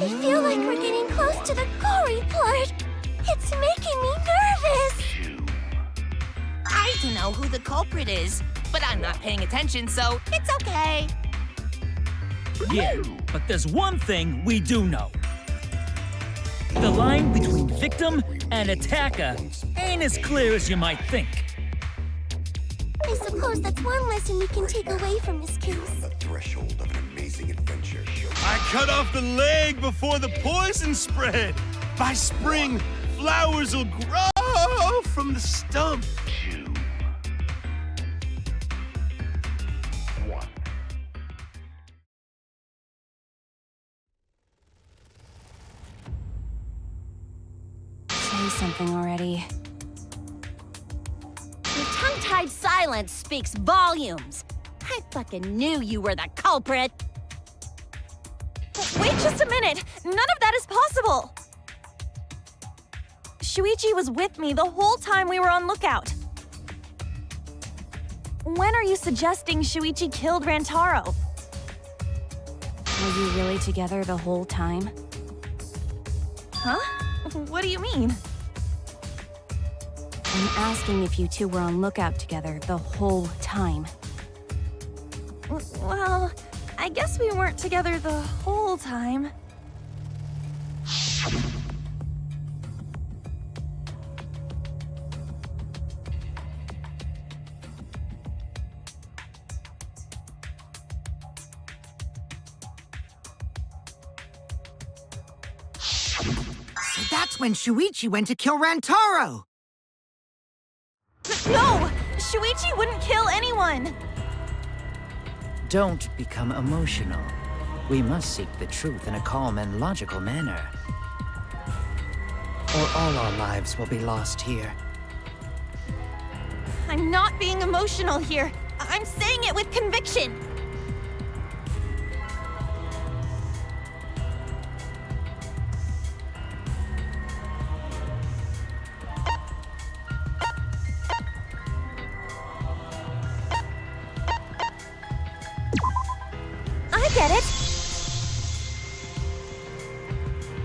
I feel like we're getting close to the gory part. It's making me nervous. I don't know who the culprit is, but I'm not paying attention, so it's okay. Yeah, but there's one thing we do know. The line between victim and attacker ain't as clear as you might think. I suppose that's one lesson we can take away from this case. The threshold of an amazing adventure. I cut off the leg before the poison spread. By spring, flowers will grow from the stump. Say something already. Your tongue-tied silence speaks volumes. I fucking knew you were the culprit. Wait just a minute! None of that is possible! Shuichi was with me the whole time we were on lookout. When are you suggesting Shuichi killed Rantaro? Were you really together the whole time? Huh? What do you mean? I'm asking if you two were on lookout together the whole time. Well, I guess we weren't together the whole time. So that's when Shuichi went to kill Rantaro! No! Shuichi wouldn't kill anyone! Don't become emotional. We must seek the truth in a calm and logical manner. Or all our lives will be lost here. I'm not being emotional here. I'm saying it with conviction. I get it.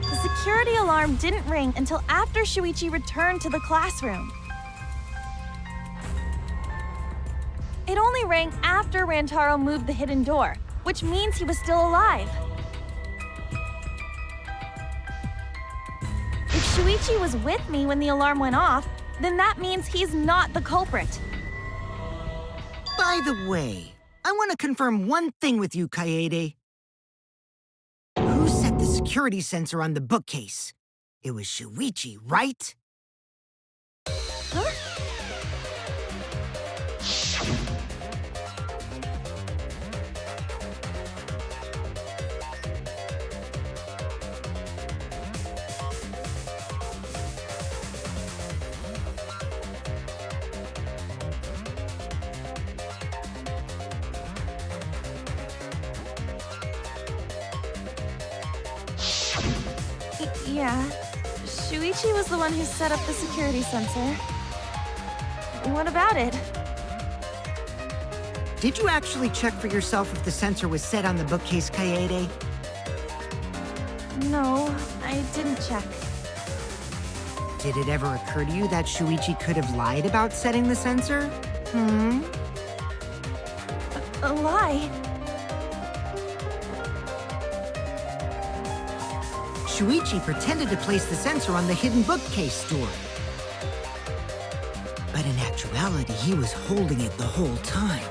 The security alarm didn't ring until after Shuichi returned to the classroom. It only rang after Rantaro moved the hidden door, which means he was still alive. If Shuichi was with me when the alarm went off, then that means he's not the culprit. By the way, I want to confirm one thing with you, Kaede. Who set the security sensor on the bookcase? It was Shuichi, right? Huh? Yeah, Shuichi was the one who set up the security sensor. What about it? Did you actually check for yourself if the sensor was set on the bookcase, Kaede? No, I didn't check. Did it ever occur to you that Shuichi could have lied about setting the sensor? A lie? Shuichi pretended to place the sensor on the hidden bookcase door. But in actuality, he was holding it the whole time.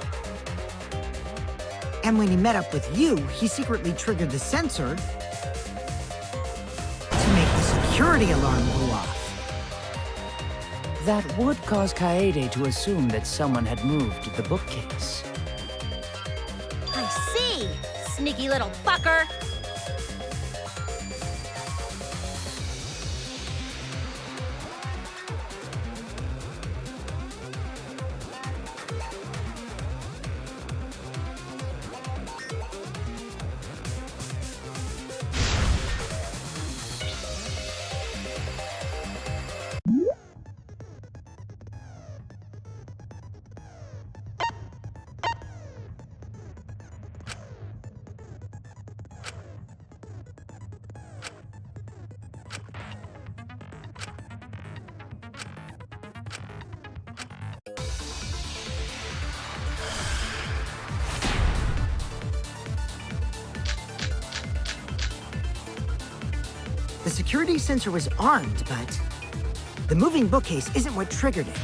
And when he met up with you, he secretly triggered the sensor to make the security alarm go off. That would cause Kaede to assume that someone had moved the bookcase. I see! Sneaky little fucker! security sensor was armed, but the moving bookcase isn't what triggered it.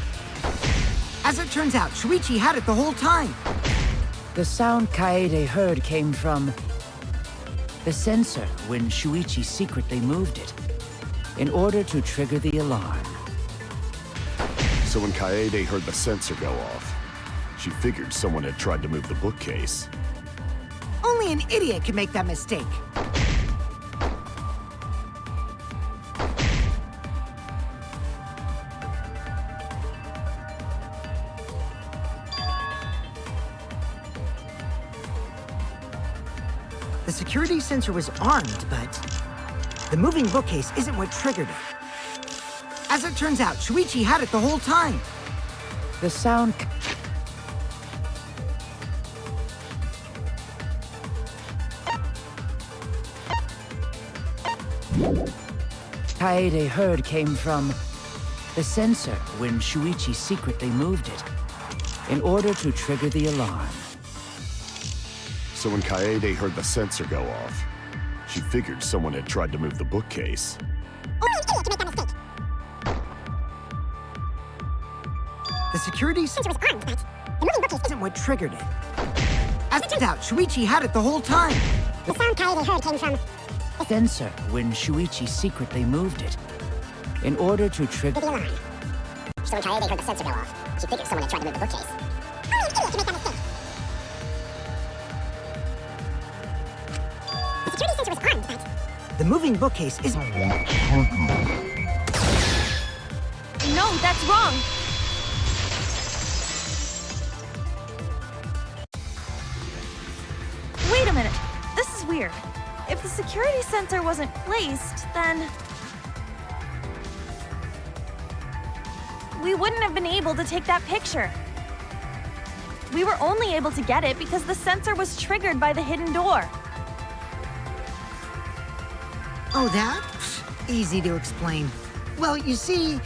As it turns out, Shuichi had it the whole time. The sound Kaede heard came from the sensor when Shuichi secretly moved it, in order to trigger the alarm. So when Kaede heard the sensor go off, she figured someone had tried to move the bookcase. Only an idiot can make that mistake. The security sensor was armed, but the moving bookcase isn't what triggered it. As it turns out, Shuichi had it the whole time. The sound... Kaede heard came from the sensor when Shuichi secretly moved it, in order to trigger the alarm. So when Kaede heard the sensor go off, she figured someone had tried to move the bookcase. Only an idiot can make that mistake. The security sensor was armed, but the moving bookcase isn't what triggered it. As it turns out, Shuichi had it the whole time. The sound Kaede heard came from The sensor when Shuichi secretly moved it, in order to trigger the alarm. So when Kaede heard the sensor go off, she figured someone had tried to move the bookcase. Only an idiot can make that mistake. The security sensor was armed, but the moving bookcase isn't... No, that's wrong. Wait a minute. This is weird. If the security sensor wasn't placed, then we wouldn't have been able to take that picture. We were only able to get it because the sensor was triggered by the hidden door. Oh, that? Pfft, easy to explain. Well, you see...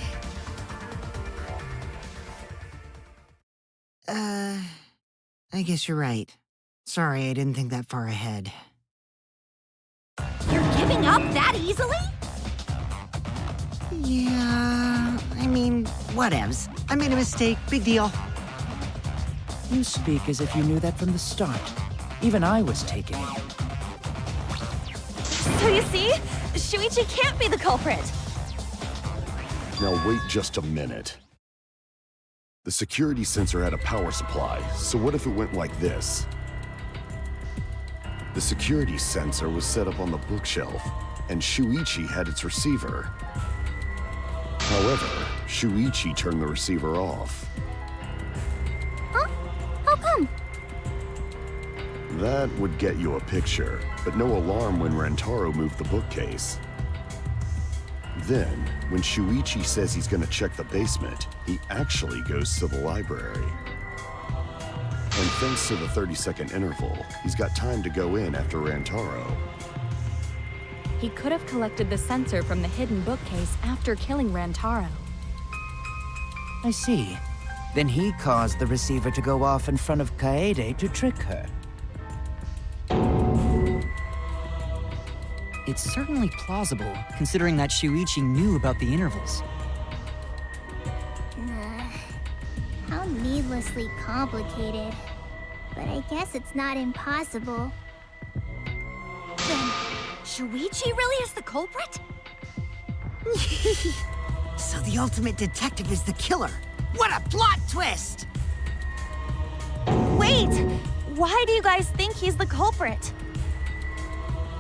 I guess you're right. Sorry, I didn't think that far ahead. You're giving up that easily? Yeah, I mean, whatevs. I made a mistake, big deal. You speak as if you knew that from the start. Even I was taken in. So you see, Shuichi can't be the culprit. Now wait just a minute. The security sensor had a power supply, so what if it went like this? The security sensor was set up on the bookshelf, and Shuichi had its receiver. However, Shuichi turned the receiver off. Huh? How come? That would get you a picture, but no alarm when Rentaro moved the bookcase. Then, when Shuichi says he's gonna check the basement, he actually goes to the library. And thanks to the 30-second interval, he's got time to go in after Rantaro. He could have collected the sensor from the hidden bookcase after killing Rantaro. I see. Then he caused the receiver to go off in front of Kaede to trick her. It's certainly plausible, considering that Shuichi knew about the intervals. How needlessly complicated. But I guess it's not impossible. Then, Shuichi really is the culprit? So the ultimate detective is the killer. What a plot twist! Wait! Why do you guys think he's the culprit?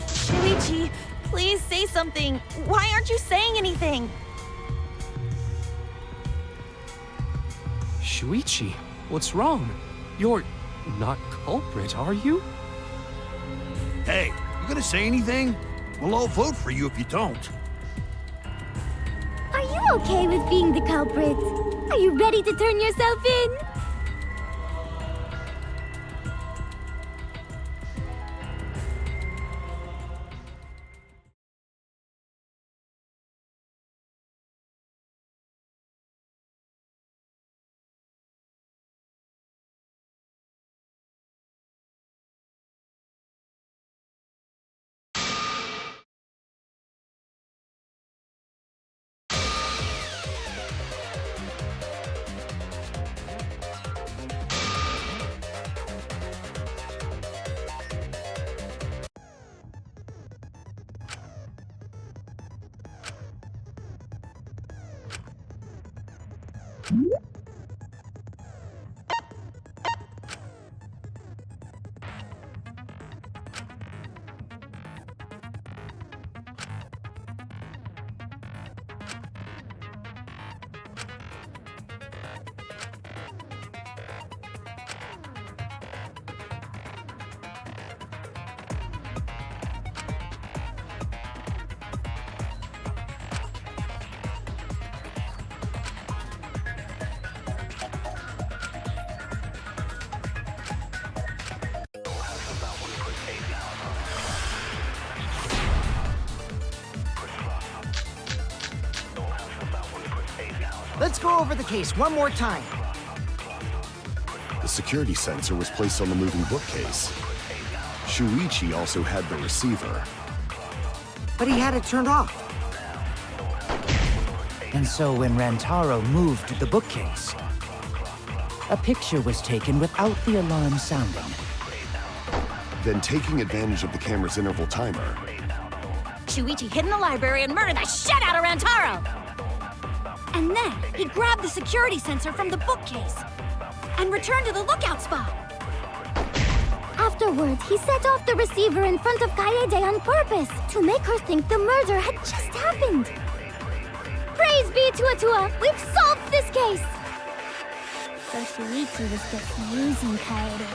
Shuichi, please say something. Why aren't you saying anything? Shuichi, what's wrong? You're not culprit, are you? Hey, you gonna say anything? Well, I'll vote for you if you don't. Are you okay with being the culprit? Are you ready to turn yourself in? Let's go over the case one more time. The security sensor was placed on the moving bookcase. Shuichi also had the receiver. But he had it turned off. And so when Rantaro moved the bookcase, a picture was taken without the alarm sounding. Then, taking advantage of the camera's interval timer, Shuichi hid in the library and murdered the shit out of Rantaro! And then he grabbed the security sensor from the bookcase and returned to the lookout spot. Afterwards, he set off the receiver in front of Kaede on purpose to make her think the murder had just happened. Praise be to Atua! We've solved this case! So Shuichi was just using Kaede.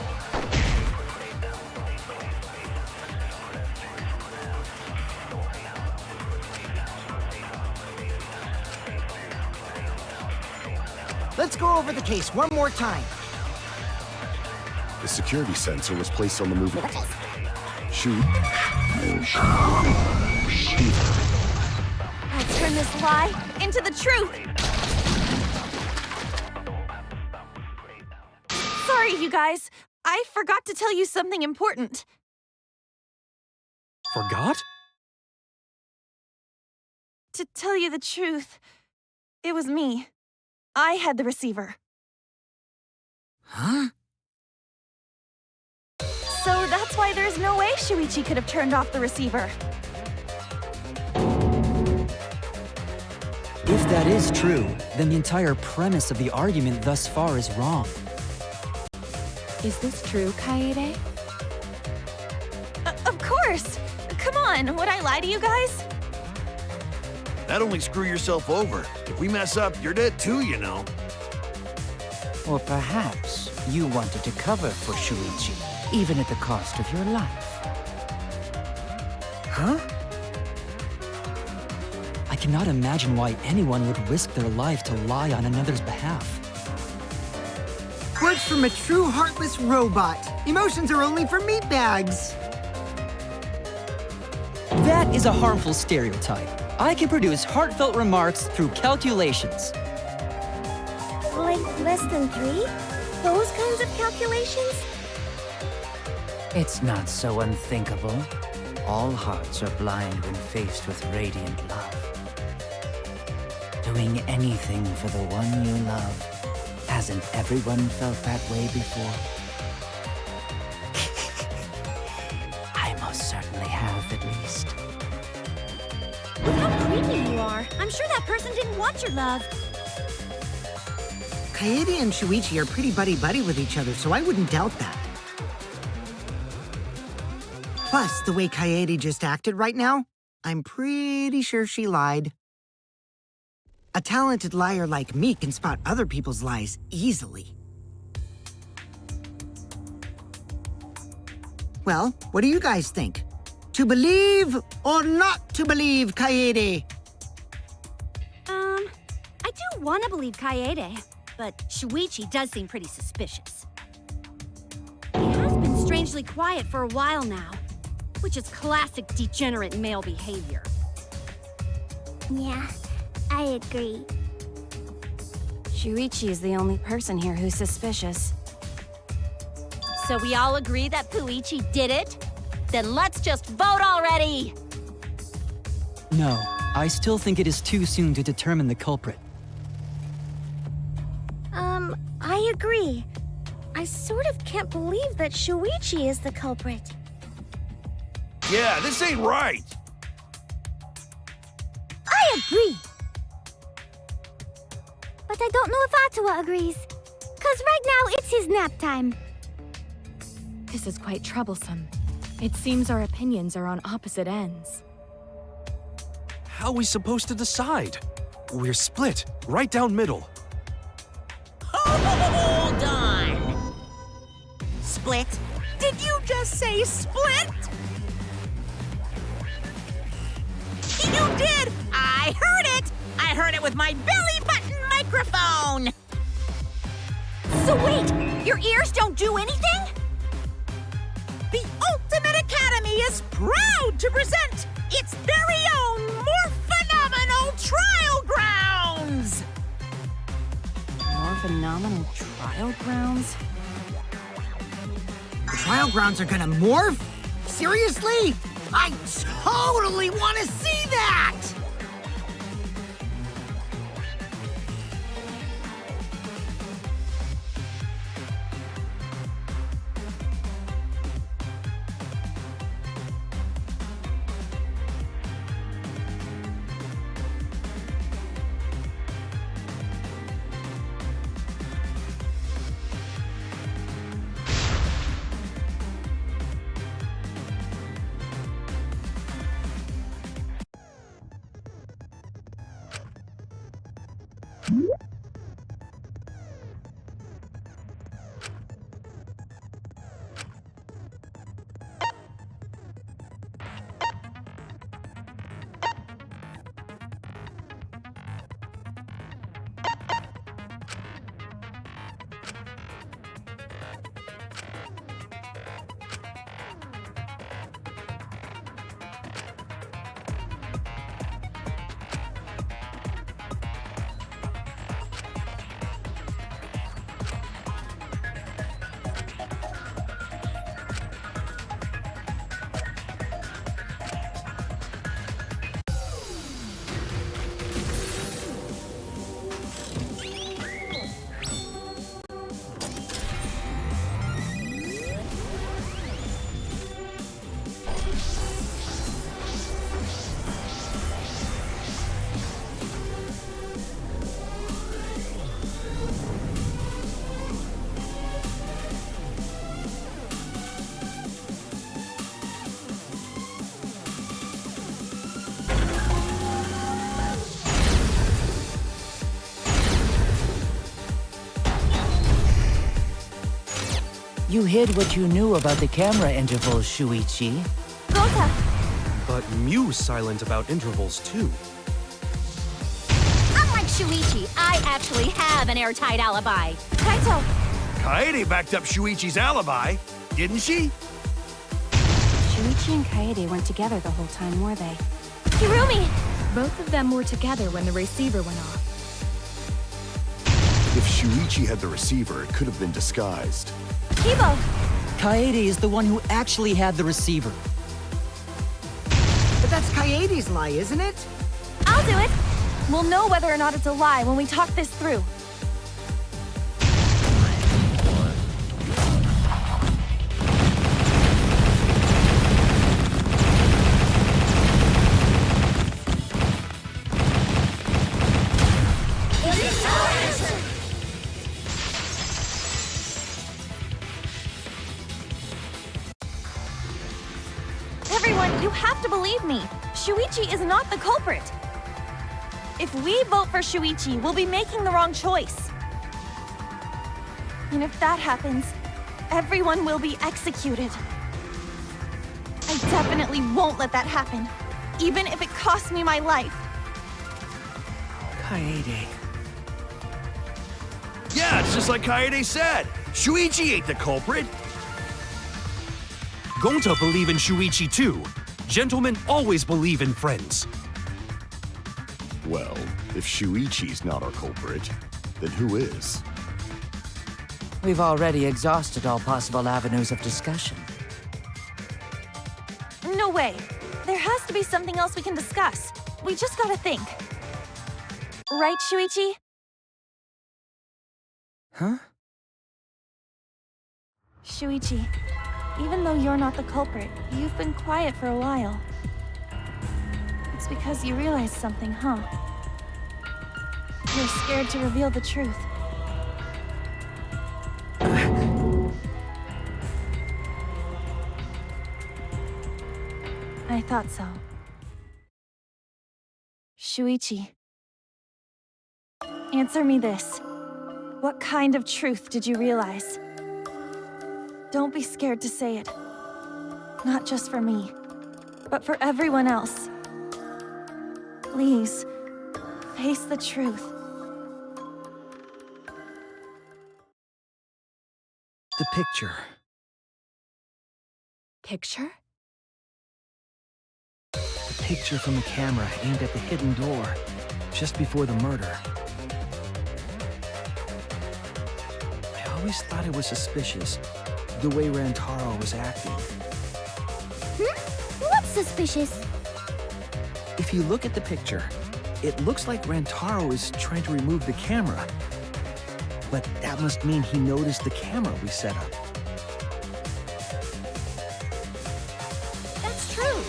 Let's go over the case one more time. the security sensor was placed on the moving bookcase. I turn this lie into the truth. Sorry, you guys. I forgot to tell you something important. Forgot? To tell you the truth, it was me. I had the receiver. Huh? So that's why there's no way Shuichi could have turned off the receiver. If that is true, then the entire premise of the argument thus far is wrong. Is this true, Kaede? Of course! Come on, would I lie to you guys? That'd only screw yourself over. If we mess up, you're dead too, you know. Or perhaps you wanted to cover for Shuichi, even at the cost of your life. Huh? I cannot imagine why anyone would risk their life to lie on another's behalf. Words from a true heartless robot. Emotions are only for meatbags. That is a harmful stereotype. I can produce heartfelt remarks through calculations. Like less than 3? Those kinds of calculations? It's not so unthinkable. All hearts are blind when faced with radiant love. Doing anything for the one you love. Hasn't everyone felt that way before? I most certainly have, at least. Look how creepy you are. I'm sure that person didn't want your love. Kaede and Shuichi are pretty buddy-buddy with each other, so I wouldn't doubt that. Plus, the way Kaede just acted right now, I'm pretty sure she lied. A talented liar like me can spot other people's lies easily. Well, what do you guys think? To believe or not to believe Kaede? I do want to believe Kaede, but Shuichi does seem pretty suspicious. He has been strangely quiet for a while now, which is classic degenerate male behavior. Yeah, I agree. Shuichi is the only person here who's suspicious. So we all agree that Puichi did it? Then let's just vote already! No, I still think it is too soon to determine the culprit. I agree. I sort of can't believe that Shuichi is the culprit. Yeah, this ain't right. I agree. But I don't know if Atua agrees. 'Cause right now it's his nap time. This is quite troublesome. It seems our opinions are on opposite ends. How are we supposed to decide? We're split, right down middle. Hold on! Split? Did you just say split? You did! I heard it! I heard it with my belly button microphone! So wait, your ears don't do anything? The Ultimate Academy is proud to present its very own more phenomenal trial grounds! more phenomenal trial grounds? The trial grounds are gonna morph? Seriously? I totally want to see that! You hid what you knew about the camera intervals, Shuichi. Gota! But Mew's silent about intervals, too. Unlike Shuichi, I actually have an airtight alibi. Kaito! Kaede backed up Shuichi's alibi, didn't she? Shuichi and Kaede weren't together the whole time, were they? Hirumi! Both of them were together when the receiver went off. If Shuichi had the receiver, it could have been disguised. Kibo! Kaede is the one who actually had the receiver. But that's Kaede's lie, isn't it? I'll do it! We'll know whether or not it's a lie when we talk this through. Everyone, you have to believe me. Shuichi is not the culprit. If we vote for Shuichi, we'll be making the wrong choice. And if that happens, everyone will be executed. I definitely won't let that happen, even if it costs me my life. Kaede. Yeah, it's just like Kaede said. Shuichi ain't the culprit. Gonta believe in Shuichi too. Gentlemen always believe in friends. Well, if Shuichi's not our culprit, then who is? We've already exhausted all possible avenues of discussion. No way. There has to be something else we can discuss. We just gotta think. Right, Shuichi? Huh? Shuichi, even though you're not the culprit, you've been quiet for a while. It's because you realized something, huh? You're scared to reveal the truth. I thought so. Shuichi, answer me this. What kind of truth did you realize? Don't be scared to say it. Not just for me, but for everyone else. Please, face the truth. The picture. Picture? The picture from the camera aimed at the hidden door, just before the murder. always thought it was suspicious, the way Rantaro was acting. What's suspicious? If you look at the picture, it looks like Rantaro is trying to remove the camera. But that must mean he noticed the camera we set up. That's true.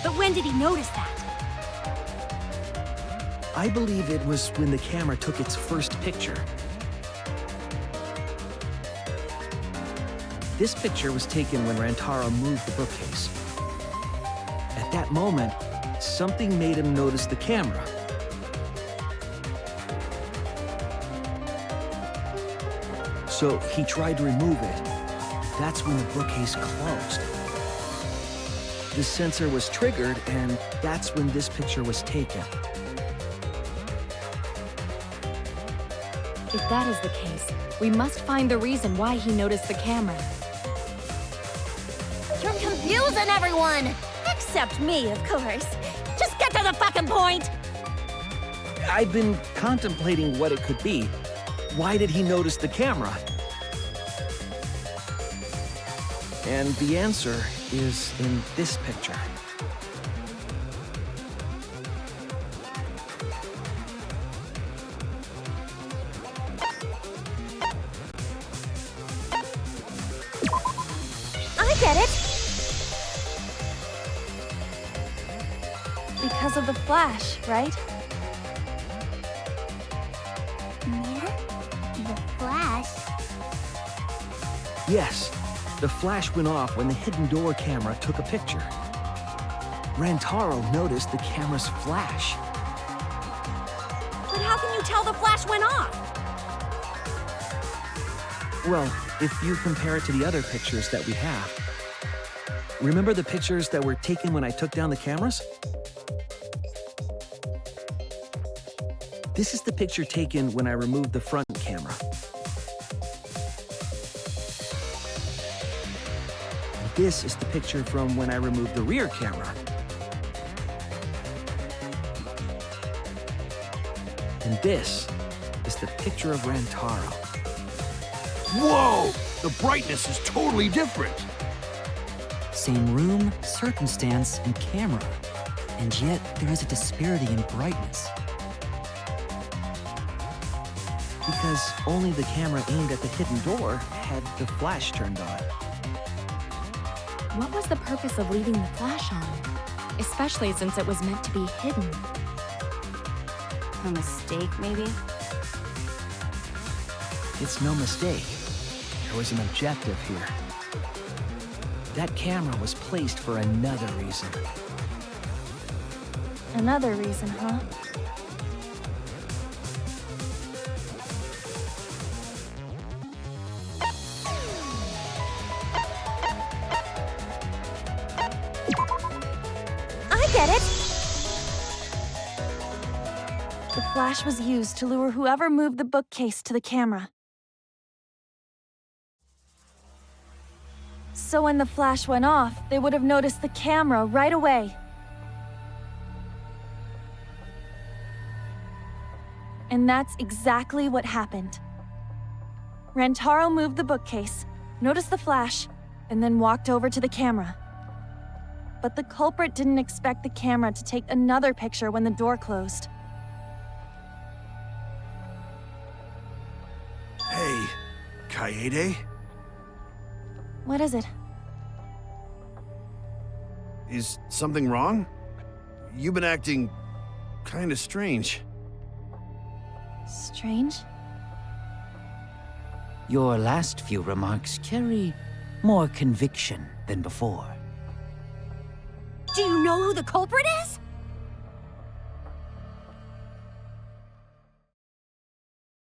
But when did he notice that? I believe it was when the camera took its first picture. This picture was taken when Rantaro moved the bookcase. At that moment, something made him notice the camera. So he tried to remove it. That's when the bookcase closed. The sensor was triggered, and that's when this picture was taken. If that is the case, we must find the reason why he noticed the camera. You're confusing everyone! Except me, of course. Just get to the fucking point! I've been contemplating what it could be. Why did he notice the camera? And the answer is in this picture. I get it! Because of the flash, right? The flash? Yes, the flash went off when the hidden door camera took a picture. Rantaro noticed the camera's flash. But how can you tell the flash went off? Well, if you compare it to the other pictures that we have. Remember the pictures that were taken when I took down the cameras? This is the picture taken when I removed the front camera. This is the picture from when I removed the rear camera. And this is the picture of Rantaro. Whoa! The brightness is totally different. Same room, circumstance, and camera. And yet, there is a disparity in brightness. Because only the camera aimed at the hidden door had the flash turned on. What was the purpose of leaving the flash on? Especially since it was meant to be hidden. A mistake, maybe? It's no mistake. There was an objective here. That camera was placed for another reason. Another reason, huh? I get it! The flash was used to lure whoever moved the bookcase to the camera. So when the flash went off, they would have noticed the camera right away. And that's exactly what happened. Rantaro moved the bookcase, noticed the flash, and then walked over to the camera. But the culprit didn't expect the camera to take another picture when the door closed. Hey, Kaede? What is it? Is something wrong? You've been acting kinda strange. Strange? Your last few remarks carry more conviction than before. Do you know who the culprit is?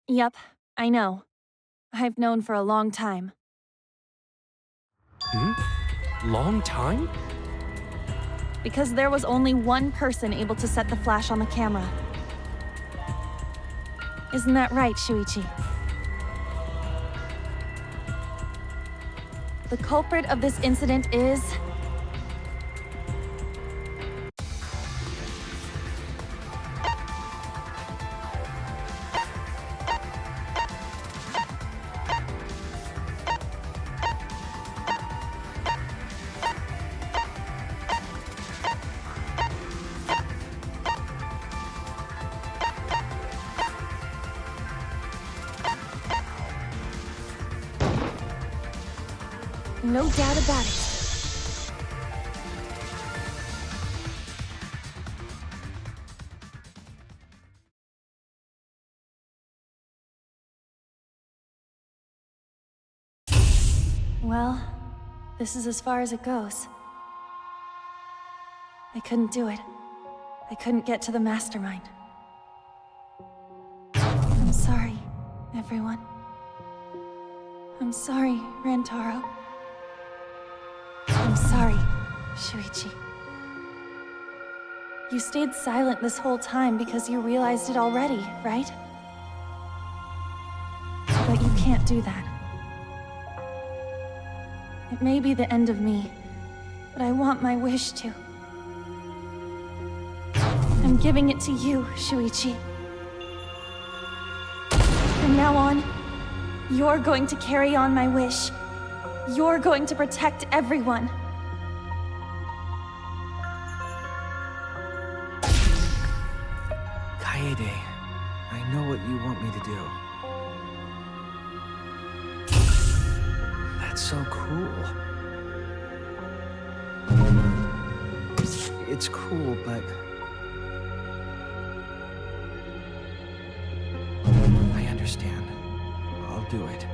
Yep, I know. I've known for a long time. Long time? Because there was only one person able to set the flash on the camera. Isn't that right, Shuichi? The culprit of this incident is... No doubt about it. Well, this is as far as it goes. I couldn't do it. I couldn't get to the mastermind. I'm sorry, everyone. I'm sorry, Rantaro. I'm sorry, Shuichi. You stayed silent this whole time because you realized it already, right? But you can't do that. It may be the end of me, but I want my wish to. I'm giving it to you, Shuichi. From now on, you're going to carry on my wish. You're going to protect everyone. Kaede, I know what you want me to do. That's so cool. It's cool, but... I understand. I'll do it.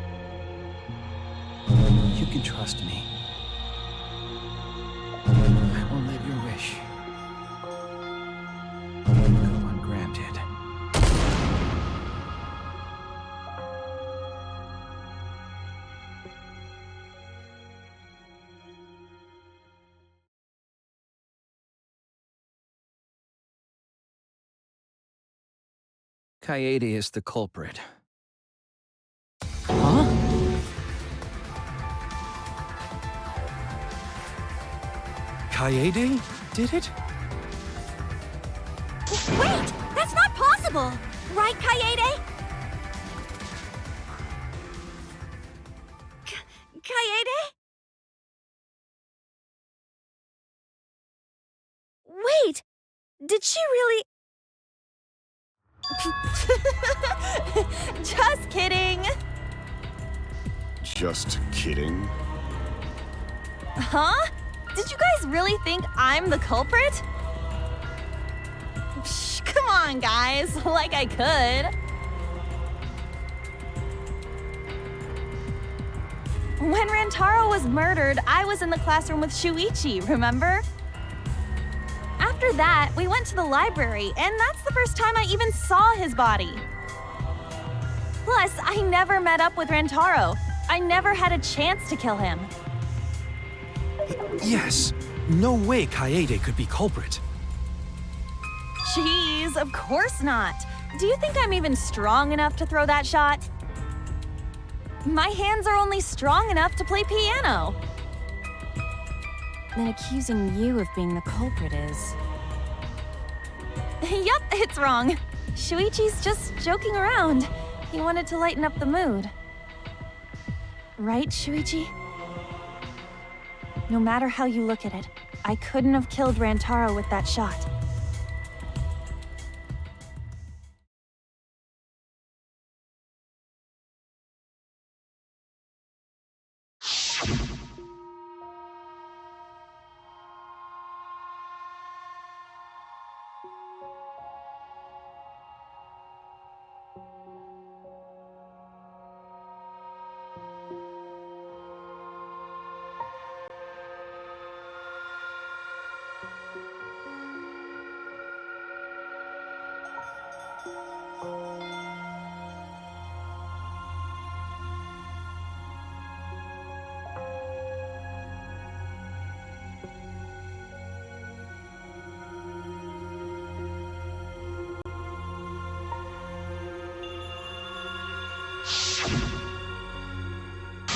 You can trust me. I won't let your wish go ungranted. Kaede is the culprit. Huh? Kaede did it? Wait! That's not possible! Right, Kaede? Kaede? Wait! Did she really... Just kidding! Just kidding? Huh? Did you guys really think I'm the culprit? Psh, come on, guys. Like I could. When Rantaro was murdered, I was in the classroom with Shuichi, remember? After that, we went to the library, and that's the first time I even saw his body. Plus, I never met up with Rantaro. I never had a chance to kill him. Yes. No way Kaede could be culprit. Jeez, of course not. Do you think I'm even strong enough to throw that shot? My hands are only strong enough to play piano. Then accusing you of being the culprit is... Yep, it's wrong. Shuichi's just joking around. He wanted to lighten up the mood. Right, Shuichi? No matter how you look at it, I couldn't have killed Rantaro with that shot.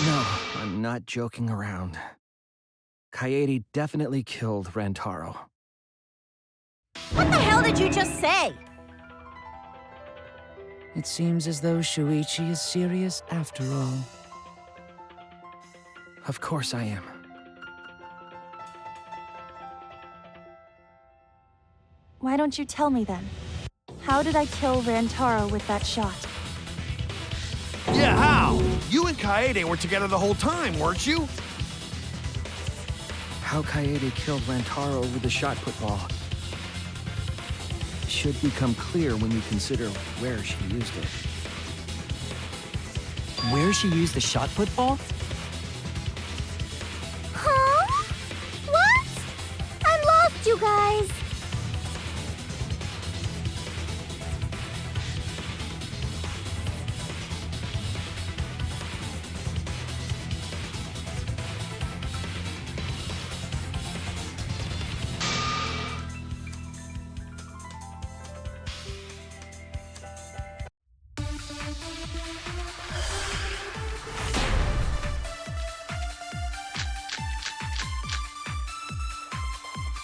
No, I'm not joking around. Kaede definitely killed Rantaro. What the hell did you just say? It seems as though Shuichi is serious after all. Of course I am. Why don't you tell me then? How did I kill Rantaro with that shot? Yeah, how? You and Kaede were together the whole time, weren't you? How Kaede killed Rantaro with the shot put ball should become clear when you consider where she used it. Where she used the shot put ball? Huh? What? I'm lost, you guys.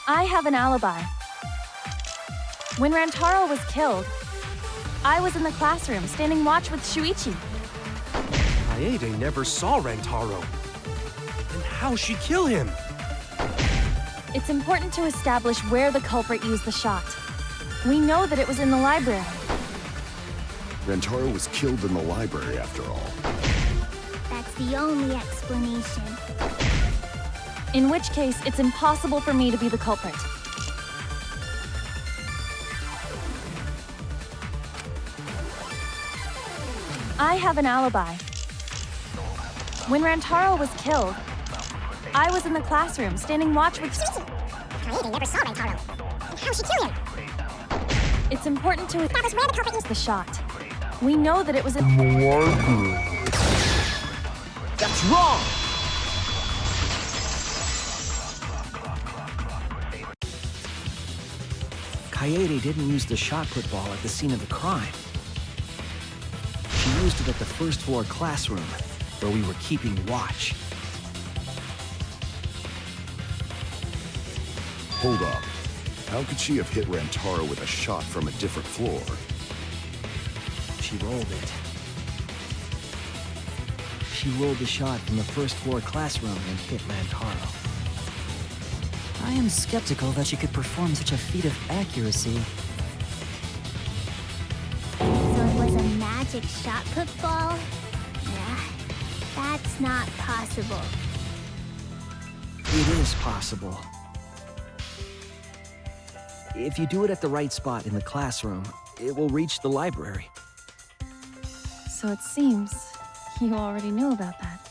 I have an alibi. When Rantaro was killed, I was in the classroom standing watch with Shuichi. Kaede never saw Rantaro. Then how'd she kill him? It's important to establish where the culprit used the shot. We know that it was in the library. Rantaro was killed in the library, after all. That's the only explanation. In which case, it's impossible for me to be the culprit. I have an alibi. When Rantaro was killed, I was in the classroom standing watch with Kaede never saw Rantaro. And how'd she kill him? It's important to establish where the culprit used the shot. We know that it was in That's wrong! Kaede didn't use the shot put ball at the scene of the crime. She used it at the first floor classroom, where we were keeping watch. Hold up. How could she have hit Rantaro with a shot from a different floor? She rolled it. She rolled the shot from the first floor classroom and hit Rantaro. I am skeptical that she could perform such a feat of accuracy. So it was a magic shot put ball? Nah, that's not possible. It is possible. If you do it at the right spot in the classroom, it will reach the library. So it seems you already knew about that.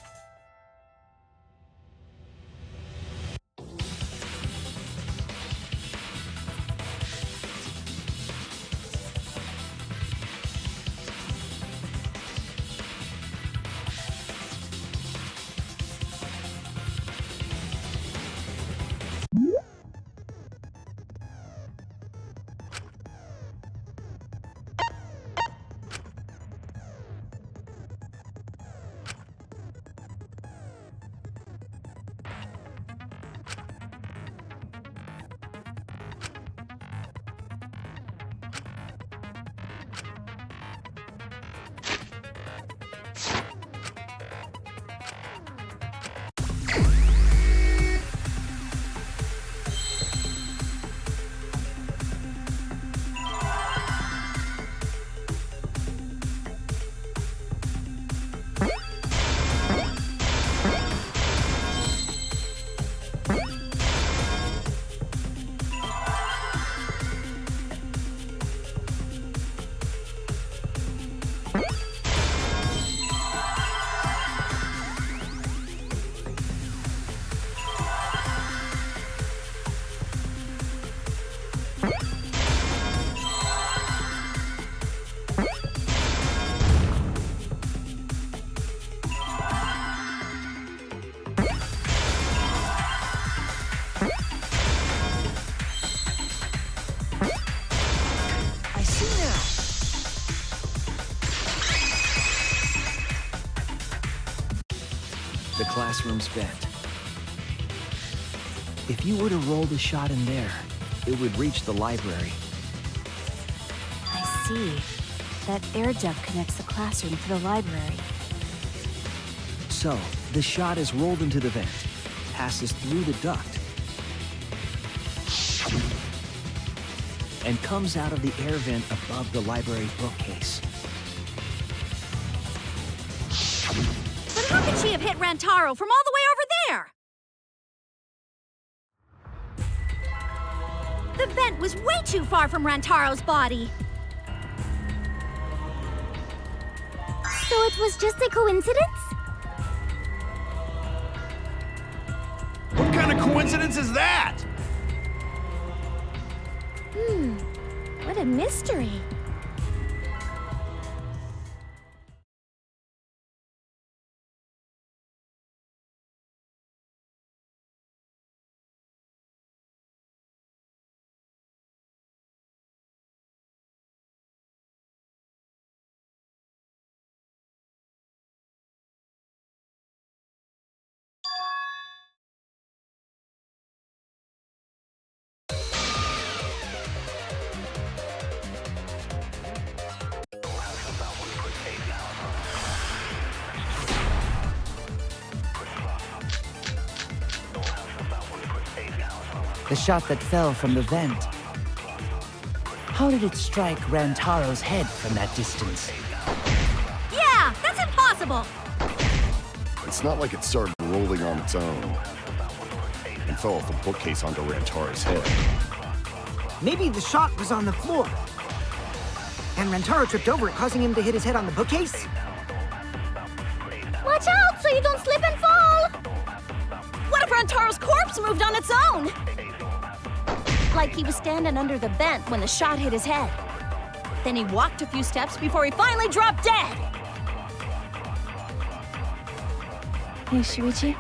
The classroom's bent. If you were to roll the shot in there, it would reach the library. I see. That air duct connects the classroom to the library. So, the shot is rolled into the vent, passes through the duct, and comes out of the air vent above the library bookcase. But how could she have hit Rantaro from all the way over there? The vent was way too far from Rantaro's body. So it was just a coincidence? What kind of coincidence is that? What a mystery. The shot that fell from the vent. How did it strike Rantaro's head from that distance? Yeah, that's impossible! It's not like it started rolling on its own and fell off the bookcase onto Rantaro's head. Maybe the shot was on the floor. And Rantaro tripped over it, causing him to hit his head on the bookcase? Watch out so you don't slip and fall! What if Rantaro's corpse moved on its own? Like he was standing under the vent when the shot hit his head. Then he walked a few steps before he finally dropped dead. Hey, Shuichi.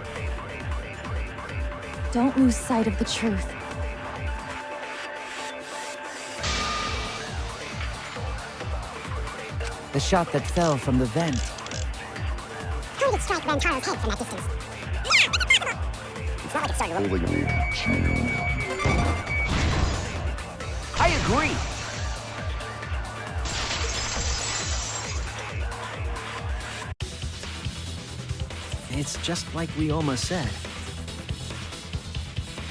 Don't lose sight of the truth. The shot that fell from the vent. How did it strike Rantaro's head from that distance? It's not like it started rolling. I agree. It's just like Ryoma said.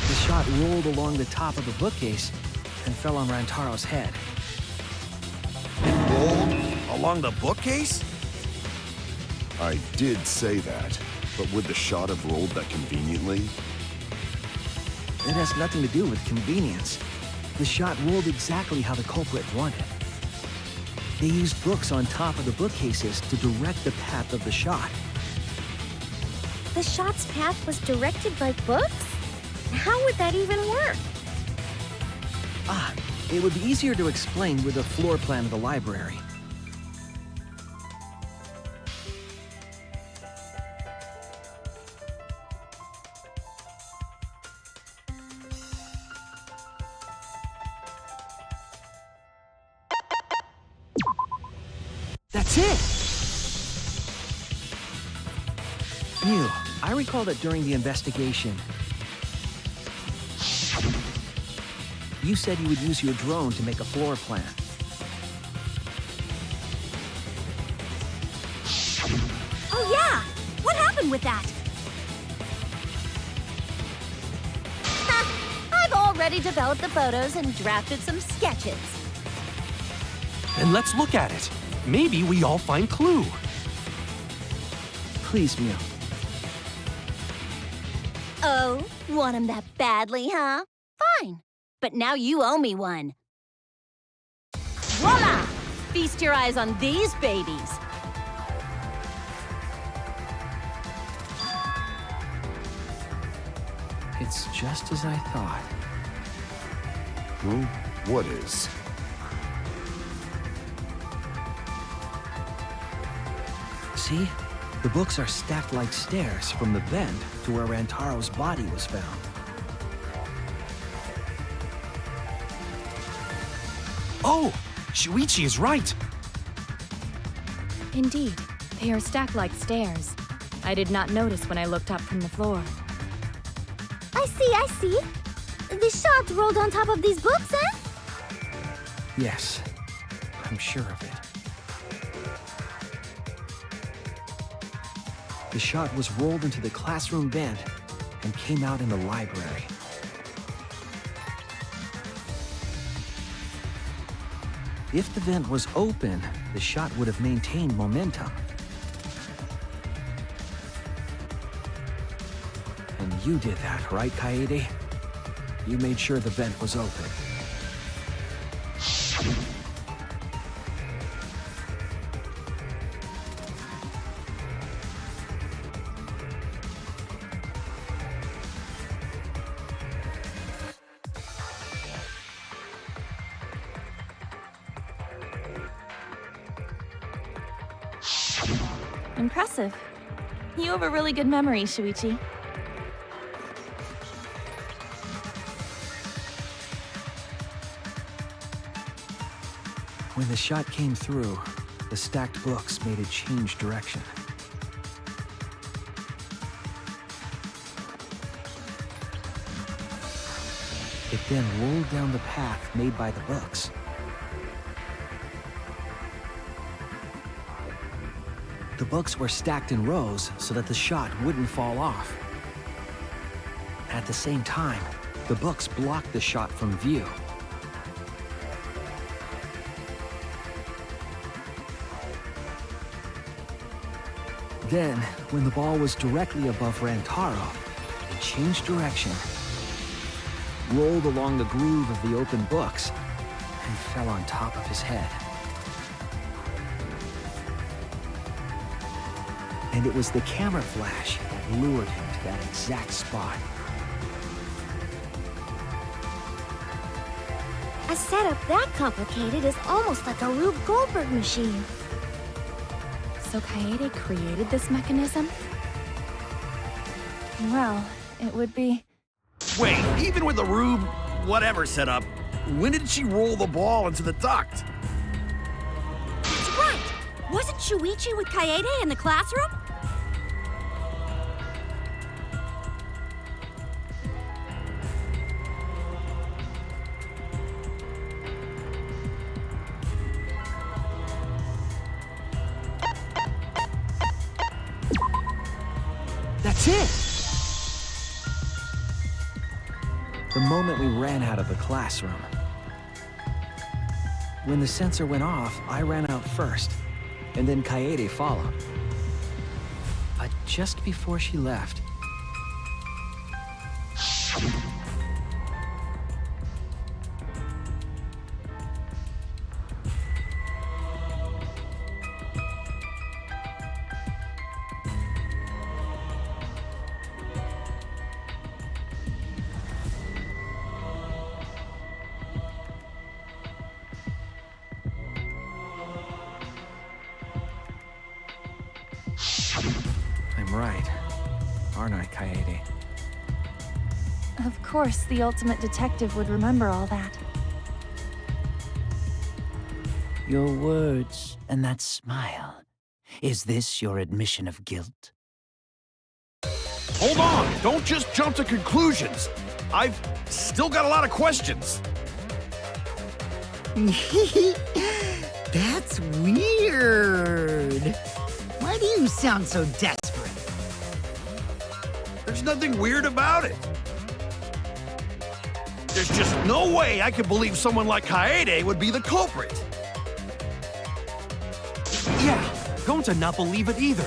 The shot rolled along the top of the bookcase and fell on Rantaro's head. It rolled along the bookcase? I did say that, but would the shot have rolled that conveniently? It has nothing to do with convenience. The shot rolled exactly how the culprit wanted. They used books on top of the bookcases to direct the path of the shot. The shot's path was directed by books? How would that even work? It would be easier to explain with a floor plan of the library. That's it! Mew, I recall that during the investigation, you said you would use your drone to make a floor plan. Oh yeah! What happened with that? I've already developed the photos and drafted some sketches. Then let's look at it. Maybe we all find clue. Please, Mew. Oh, want him that badly, huh? Fine. But now you owe me one. Voila! Feast your eyes on these babies. It's just as I thought. What is? See? The books are stacked like stairs from the vent to where Rantaro's body was found. Oh! Shuichi is right! Indeed, they are stacked like stairs. I did not notice when I looked up from the floor. I see. The shot rolled on top of these books, eh? Yes, I'm sure of it. The shot was rolled into the classroom vent and came out in the library. If the vent was open, the shot would have maintained momentum. And you did that, right, Kaede? You made sure the vent was open. Impressive. You have a really good memory, Shuichi. When the shot came through, the stacked books made it change direction. It then rolled down the path made by the books. The books were stacked in rows so that the shot wouldn't fall off. At the same time, the books blocked the shot from view. Then, when the ball was directly above Rantaro, it changed direction, rolled along the groove of the open books, and fell on top of his head. And it was the camera flash that lured him to that exact spot. A setup that complicated is almost like a Rube Goldberg machine. So Kaede created this mechanism? Well, it would be... Wait, even with the Rube whatever setup, when did she roll the ball into the duct? That's right! Wasn't Shuichi with Kaede in the classroom? That's it! The moment we ran out of the classroom. When the sensor went off, I ran out first, and then Kaede followed. But just before she left, I'm right, aren't I, Kaede? Of course, the ultimate detective would remember all that. Your words and that smile. Is this your admission of guilt? Hold on! Don't just jump to conclusions! I've still got a lot of questions. That's weird. Why do you sound so desperate? There's nothing weird about it. There's just no way I could believe someone like Kaede would be the culprit. Yeah, going to not believe it either.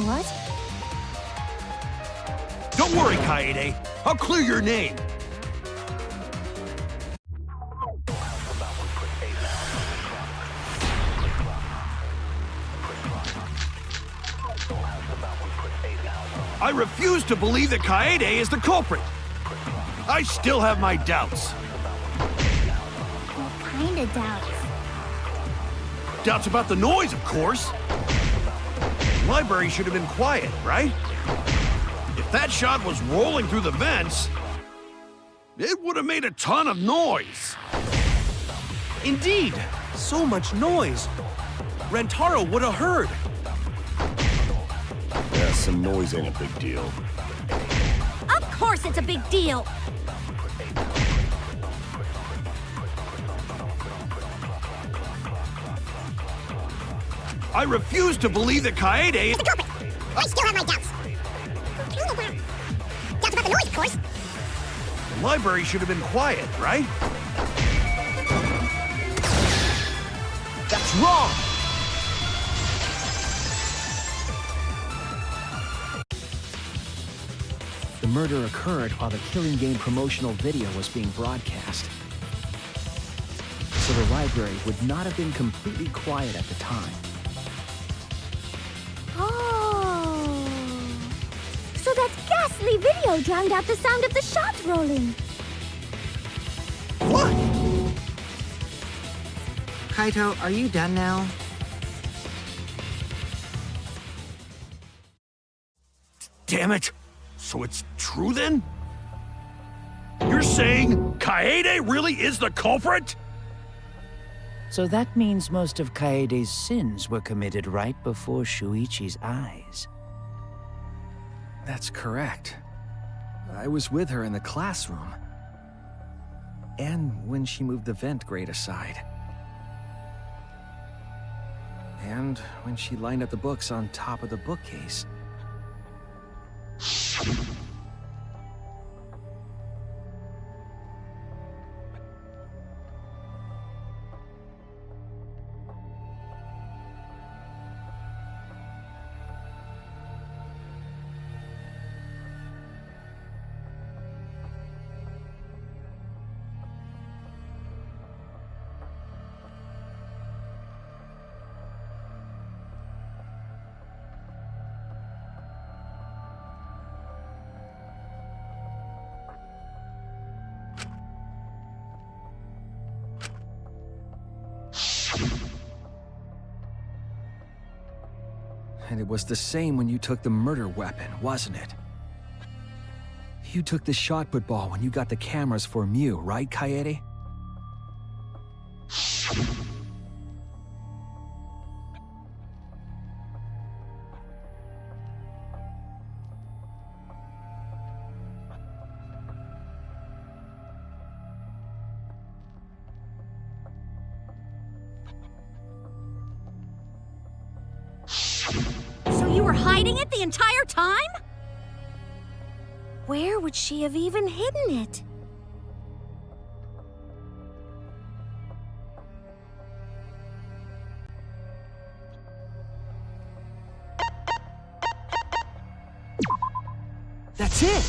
What? Don't worry, Kaede. I'll clear your name. I refuse to believe that Kaede is the culprit. I still have my doubts. What kind of doubts? Doubts about the noise, of course. The library should have been quiet, right? If that shot was rolling through the vents, it would have made a ton of noise. Indeed, so much noise. Rantaro would have heard. Yeah, some noise ain't a big deal. Of course it's a big deal! I refuse to believe that Kaede is the culprit. I still have my doubts. Doubts about the noise, of course. The library should have been quiet, right? That's wrong! the murder occurred while the Killing Game promotional video was being broadcast. So the library would not have been completely quiet at the time. Oh. So that ghastly video drowned out the sound of the shot rolling. What? Kaito, are you done now? Damn it! So it's true then? You're saying Kaede really is the culprit? So that means most of Kaede's sins were committed right before Shuichi's eyes. That's correct. I was with her in the classroom. And when she moved the vent grate aside. And when she lined up the books on top of the bookcase. And it was the same when you took the murder weapon, wasn't it? You took the shot put ball when you got the cameras for Mew, right, Kaede? You were hiding it the entire time? Where would she have even hidden it? That's it!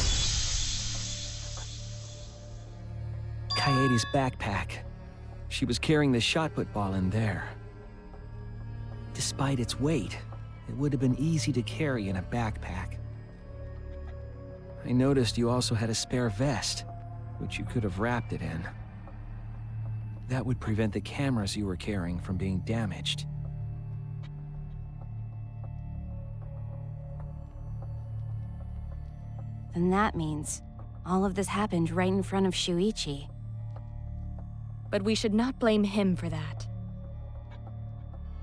Kaede's backpack. She was carrying the shot put ball in there. Despite its weight, it would have been easy to carry in a backpack. I noticed you also had a spare vest, which you could have wrapped it in. That would prevent the cameras you were carrying from being damaged. Then that means all of this happened right in front of Shuichi. But we should not blame him for that.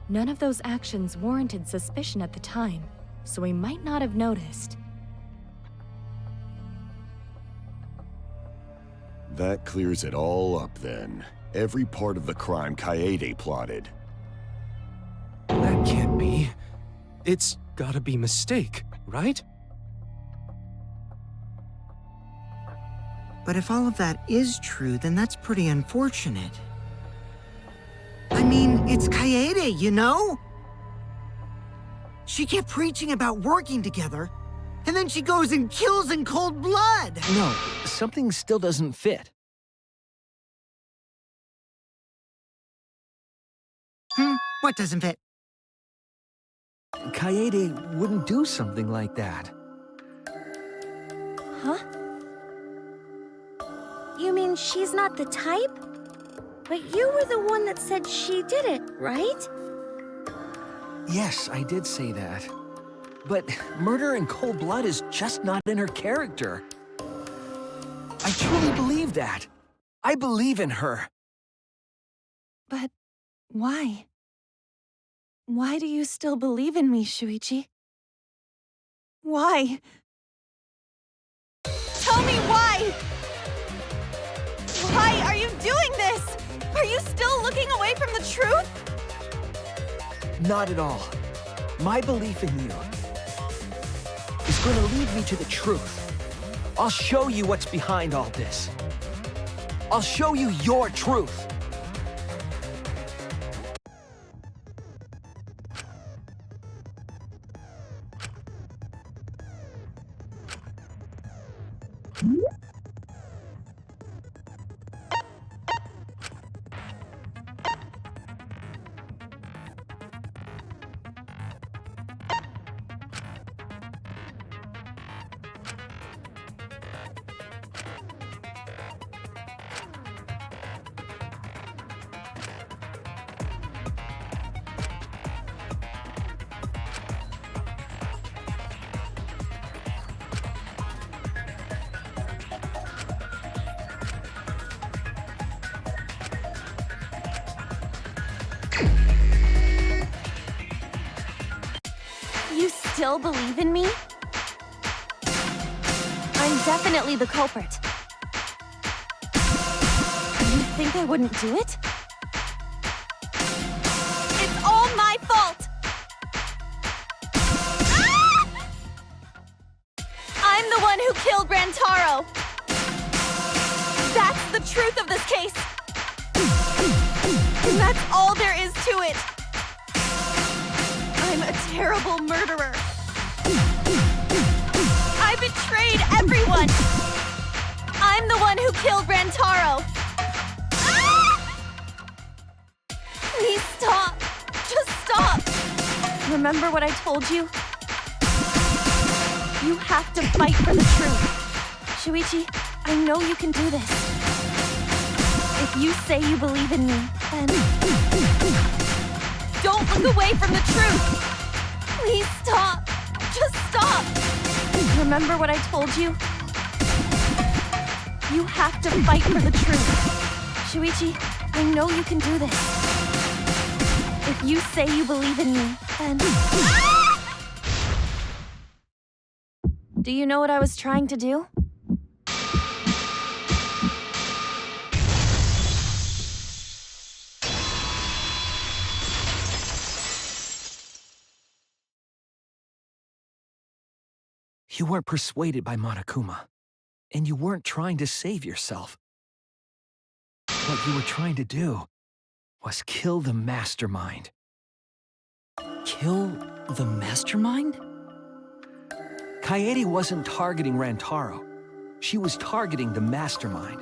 None of those actions warranted suspicion at the time, so we might not have noticed. That clears it all up then. Every part of the crime Kaede plotted. That can't be. It's gotta be mistake, right? But if all of that is true, then that's pretty unfortunate. I mean, it's Kaede, you know? She kept preaching about working together, and then she goes and kills in cold blood! No, something still doesn't fit. What doesn't fit? Kaede wouldn't do something like that. Huh? You mean she's not the type? But you were the one that said she did it, right? Yes, I did say that. But murder in cold blood is just not in her character. I truly believe that. I believe in her. But why? Why do you still believe in me, Shuichi? Why? Tell me why! Why are you doing this? Are you still looking away from the truth? Not at all. My belief in you is going to lead me to the truth. I'll show you what's behind all this. I'll show you your truth. still believe in me? I'm definitely the culprit. You think I wouldn't do it? It's all my fault! Ah! I'm the one who killed Rantaro! That's the truth of this case! And that's all there is to it! I'm a terrible murderer! I betrayed everyone! I'm the one who killed Rantaro! Ah! Please stop! Just stop! Remember what I told you? You have to fight for the truth. Shuichi, I know you can do this. If you say you believe in me, then... Don't look away from the truth! Please stop! Just stop! Remember what I told you? You have to fight for the truth. Shuichi, I know you can do this. If you say you believe in me, then... Do you know what I was trying to do? You weren't persuaded by Monokuma, and you weren't trying to save yourself. What you were trying to do was kill the mastermind. Kill the mastermind? Kaede wasn't targeting Rantaro. She was targeting the mastermind.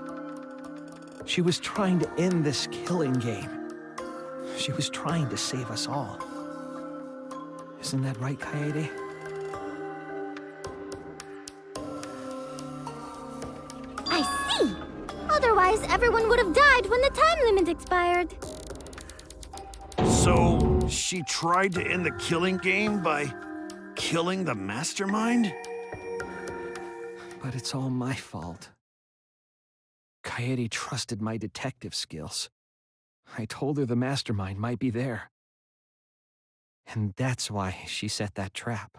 She was trying to end this killing game. She was trying to save us all. Isn't that right, Kaede? I see! Otherwise, everyone would have died when the time limit expired. So, she tried to end the killing game by killing the mastermind? But it's all my fault. Kaede trusted my detective skills. I told her the mastermind might be there. And that's why she set that trap.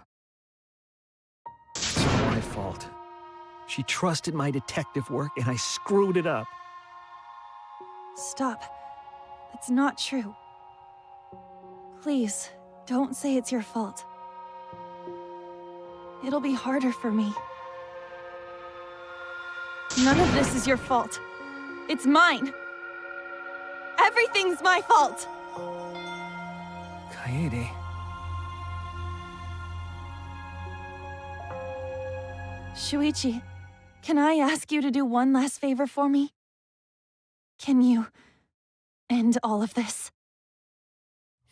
It's all my fault. She trusted my detective work, and I screwed it up. Stop. That's not true. Please, don't say it's your fault. It'll be harder for me. None of this is your fault. It's mine. Everything's my fault. Kaede. Shuichi, can I ask you to do one last favor for me? Can you end all of this?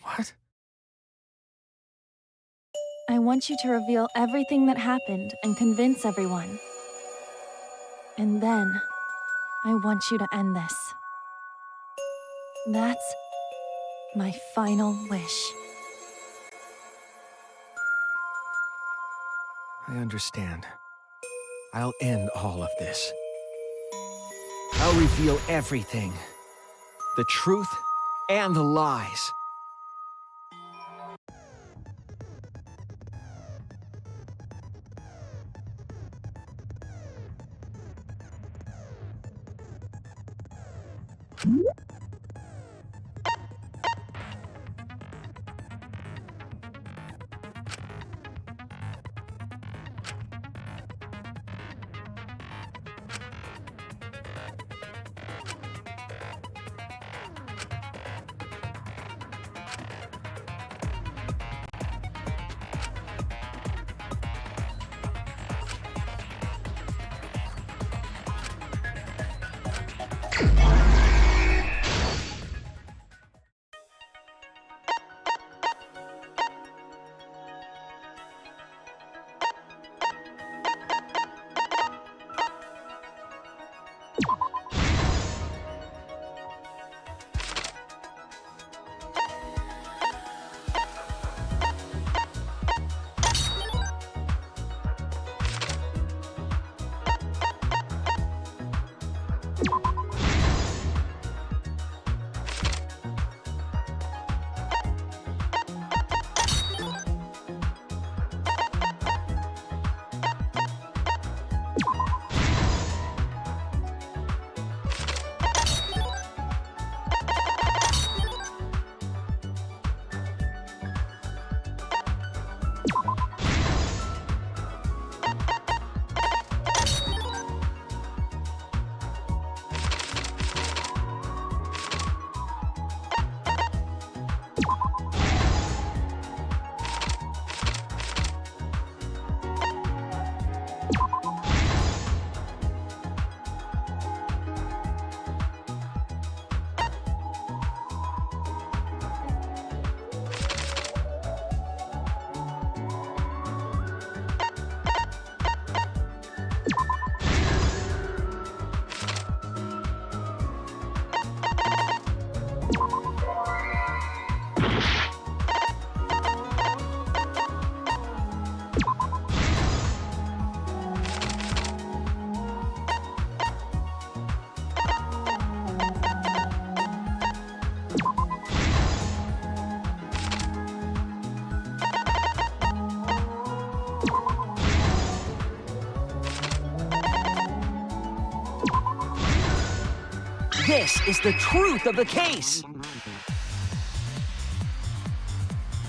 What? I want you to reveal everything that happened and convince everyone. And then, I want you to end this. That's my final wish. I understand. I'll end all of this. I'll reveal everything. The truth and the lies. This is the truth of the case!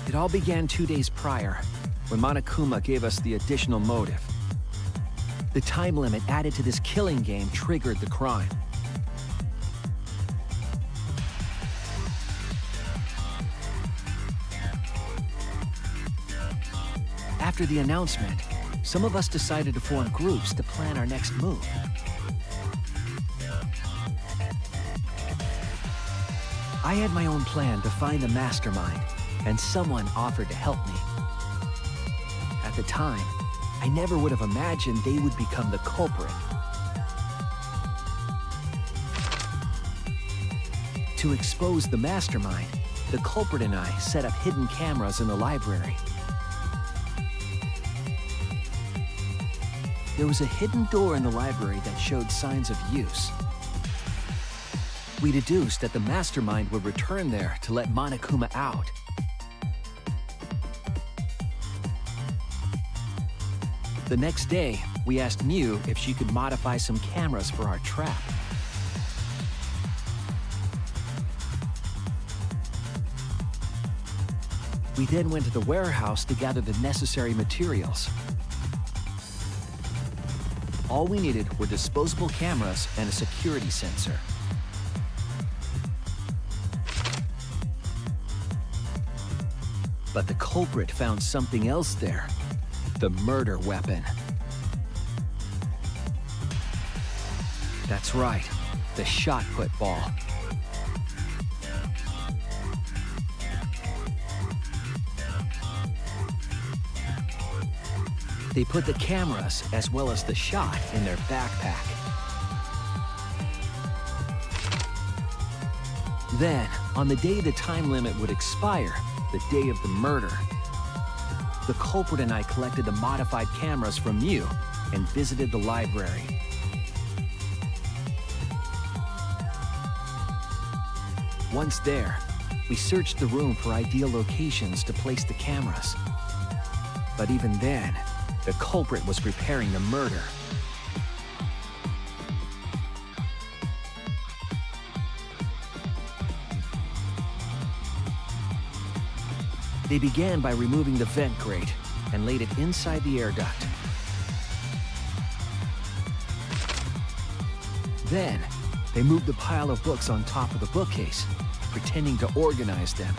It all began 2 days prior, when Monokuma gave us the additional motive. The time limit added to this killing game triggered the crime. After the announcement, some of us decided to form groups to plan our next move. I had my own plan to find the mastermind, and someone offered to help me. At the time, I never would have imagined they would become the culprit. To expose the mastermind, the culprit and I set up hidden cameras in the library. There was a hidden door in the library that showed signs of use. We deduced that the mastermind would return there to let Monokuma out. The next day, we asked Mew if she could modify some cameras for our trap. We then went to the warehouse to gather the necessary materials. All we needed were disposable cameras and a security sensor. But the culprit found something else there. The murder weapon. That's right, the shot put ball. They put the cameras as well as the shot in their backpack. Then, on the day the time limit would expire, the day of the murder, the culprit and I collected the modified cameras from Mew and visited the library. Once there, we searched the room for ideal locations to place the cameras. But even then, the culprit was preparing the murder. They began by removing the vent grate and laid it inside the air duct. Then, they moved the pile of books on top of the bookcase, pretending to organize them.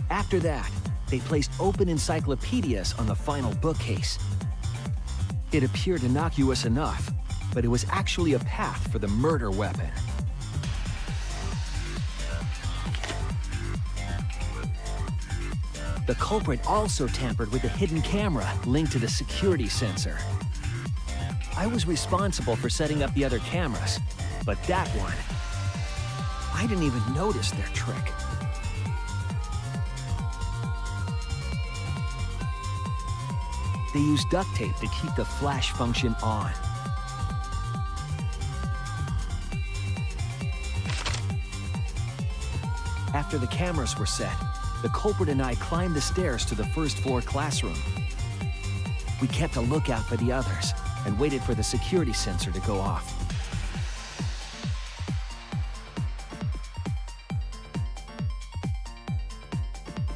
After that, they placed open encyclopedias on the final bookcase. It appeared innocuous enough, but it was actually a path for the murder weapon. The culprit also tampered with the hidden camera linked to the security sensor. I was responsible for setting up the other cameras, but that one, I didn't even notice their trick. They used duct tape to keep the flash function on. After the cameras were set, the culprit and I climbed the stairs to the first floor classroom. We kept a lookout for the others and waited for the security sensor to go off.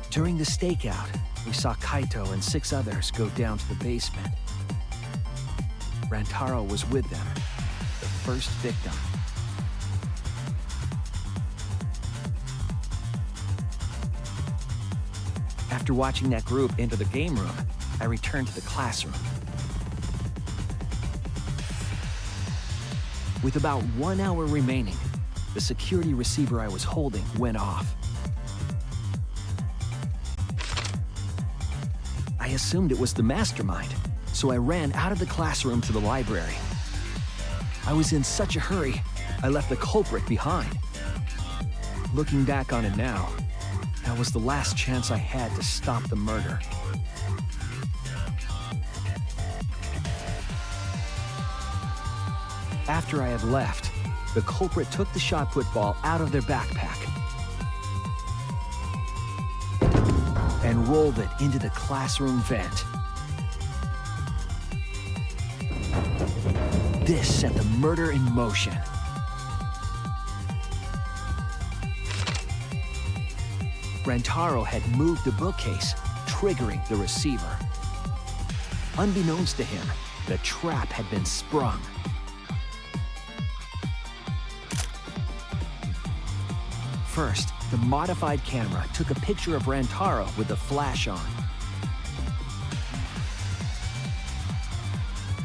During the stakeout, we saw Kaito and 6 others go down to the basement. Rantaro was with them, the first victim. After watching that group enter the game room, I returned to the classroom. With about 1 hour remaining, the security receiver I was holding went off. I assumed it was the mastermind, so I ran out of the classroom to the library. I was in such a hurry, I left the culprit behind. Looking back on it now, that was the last chance I had to stop the murder. After I had left, the culprit took the shot put ball out of their backpack and rolled it into the classroom vent. This set the murder in motion. Rantaro had moved the bookcase, triggering the receiver. Unbeknownst to him, the trap had been sprung. First, the modified camera took a picture of Rantaro with the flash on.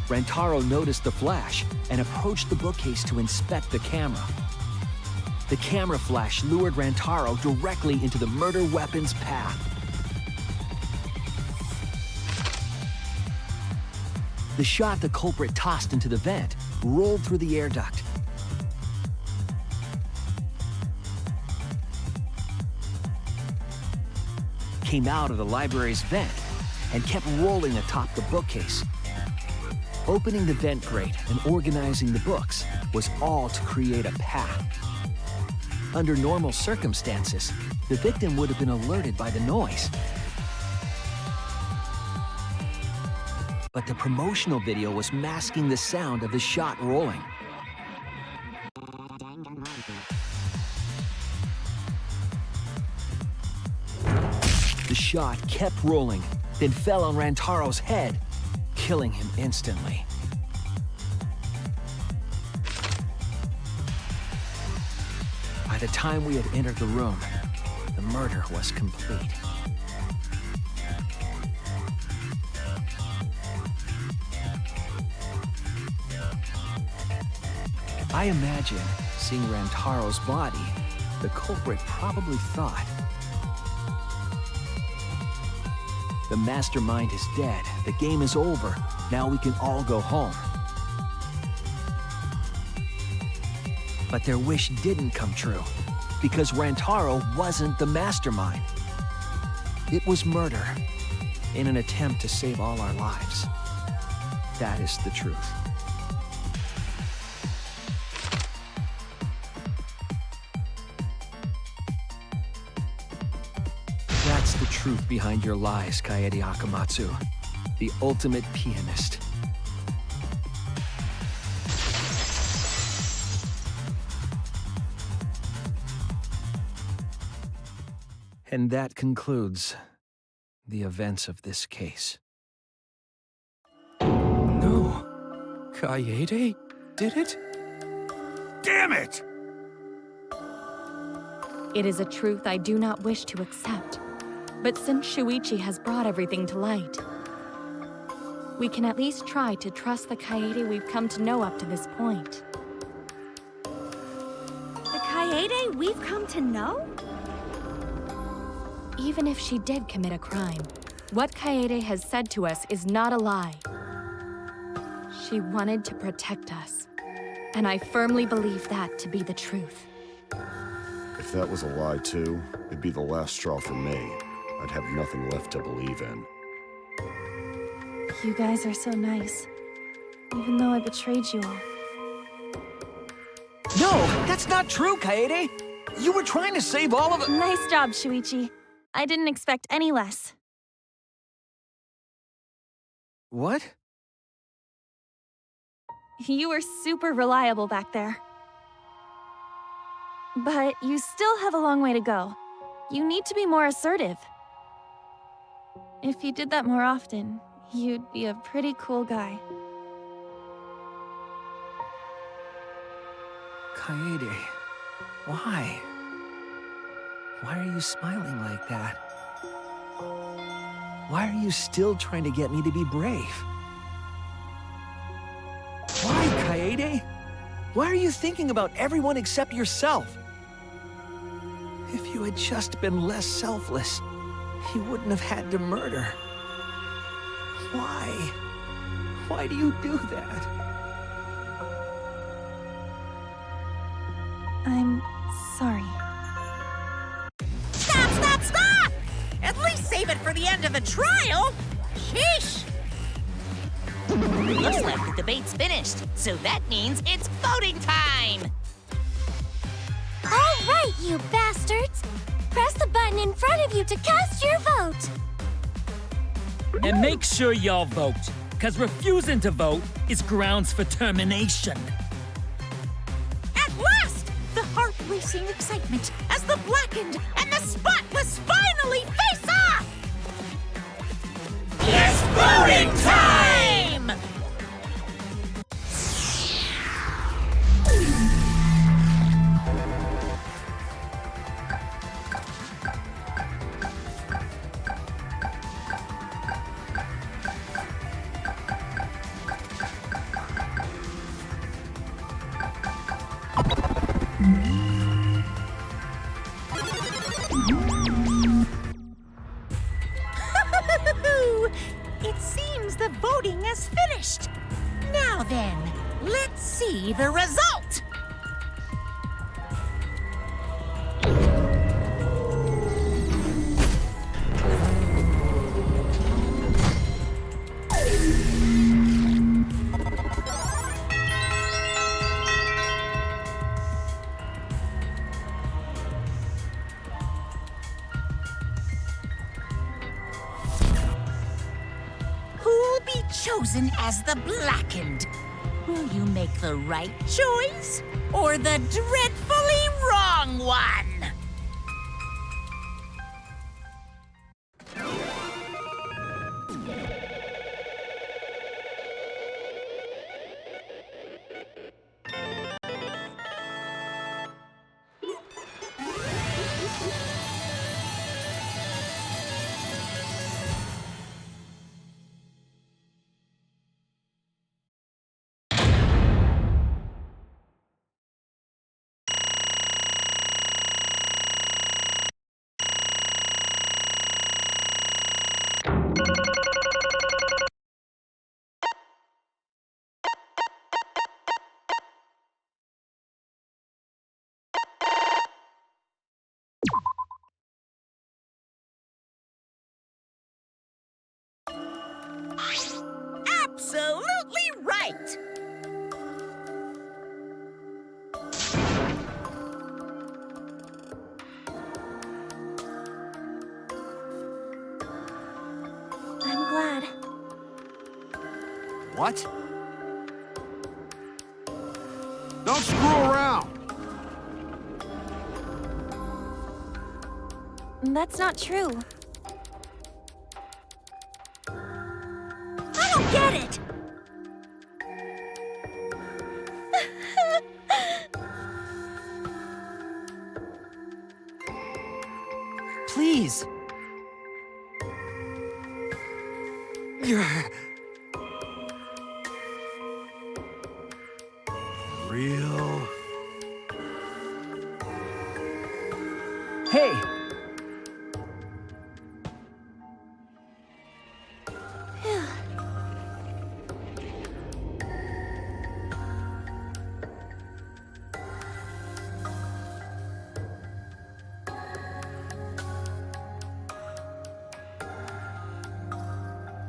Rantaro noticed the flash and approached the bookcase to inspect the camera. The camera flash lured Rantaro directly into the murder weapon's path. The shot the culprit tossed into the vent rolled through the air duct. Came out of the library's vent and kept rolling atop the bookcase. Opening the vent grate and organizing the books was all to create a path. Under normal circumstances, the victim would have been alerted by the noise. But the promotional video was masking the sound of the shot rolling. The shot kept rolling, then fell on Rantaro's head, killing him instantly. By the time we had entered the room, the murder was complete. I imagine, seeing Rantaro's body, the culprit probably thought, the mastermind is dead, the game is over, now we can all go home. But their wish didn't come true, because Rantaro wasn't the mastermind. It was murder, in an attempt to save all our lives. That is the truth. That's the truth behind your lies, Kaede Akamatsu, the ultimate pianist. And that concludes the events of this case. No. Kaede did it? Damn it! It is a truth I do not wish to accept. But since Shuichi has brought everything to light, we can at least try to trust the Kaede we've come to know up to this point. The Kaede we've come to know? Even if she did commit a crime, what Kaede has said to us is not a lie. She wanted to protect us, and I firmly believe that to be the truth. If that was a lie too, it'd be the last straw for me. I'd have nothing left to believe in. You guys are so nice, even though I betrayed you all. No, that's not true, Kaede! You were trying to save all of it. Nice job, Shuichi. I didn't expect any less. What? You were super reliable back there. But you still have a long way to go. You need to be more assertive. If you did that more often, you'd be a pretty cool guy. Kaede, why? Why are you smiling like that? Why are you still trying to get me to be brave? Why, Kaede? Why are you thinking about everyone except yourself? If you had just been less selfless, you wouldn't have had to murder. Why? Why do you do that? I'm sorry. Stop, stop, stop! At least save it for the end of the trial! Sheesh! Looks like the debate's finished, so that means it's voting time! All right, you bastards! Press the button in front of you to cast your vote! And make sure y'all vote. because refusing to vote is grounds for termination. At last, the heart-racing excitement as the blackened and the spotless finally face off! It's voting time! It seems the voting has finished. Now then, let's see the result. Who'll be chosen as the blackened? Will you make the right choice or the dreadfully wrong one? Absolutely right! I'm glad. What? Don't screw around! That's not true. I don't get it! Please. Real? Hey!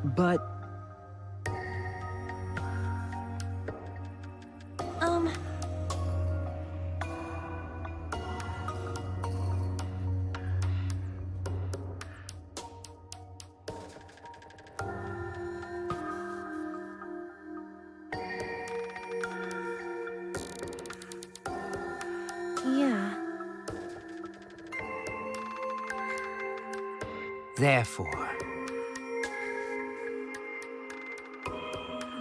But yeah. Therefore,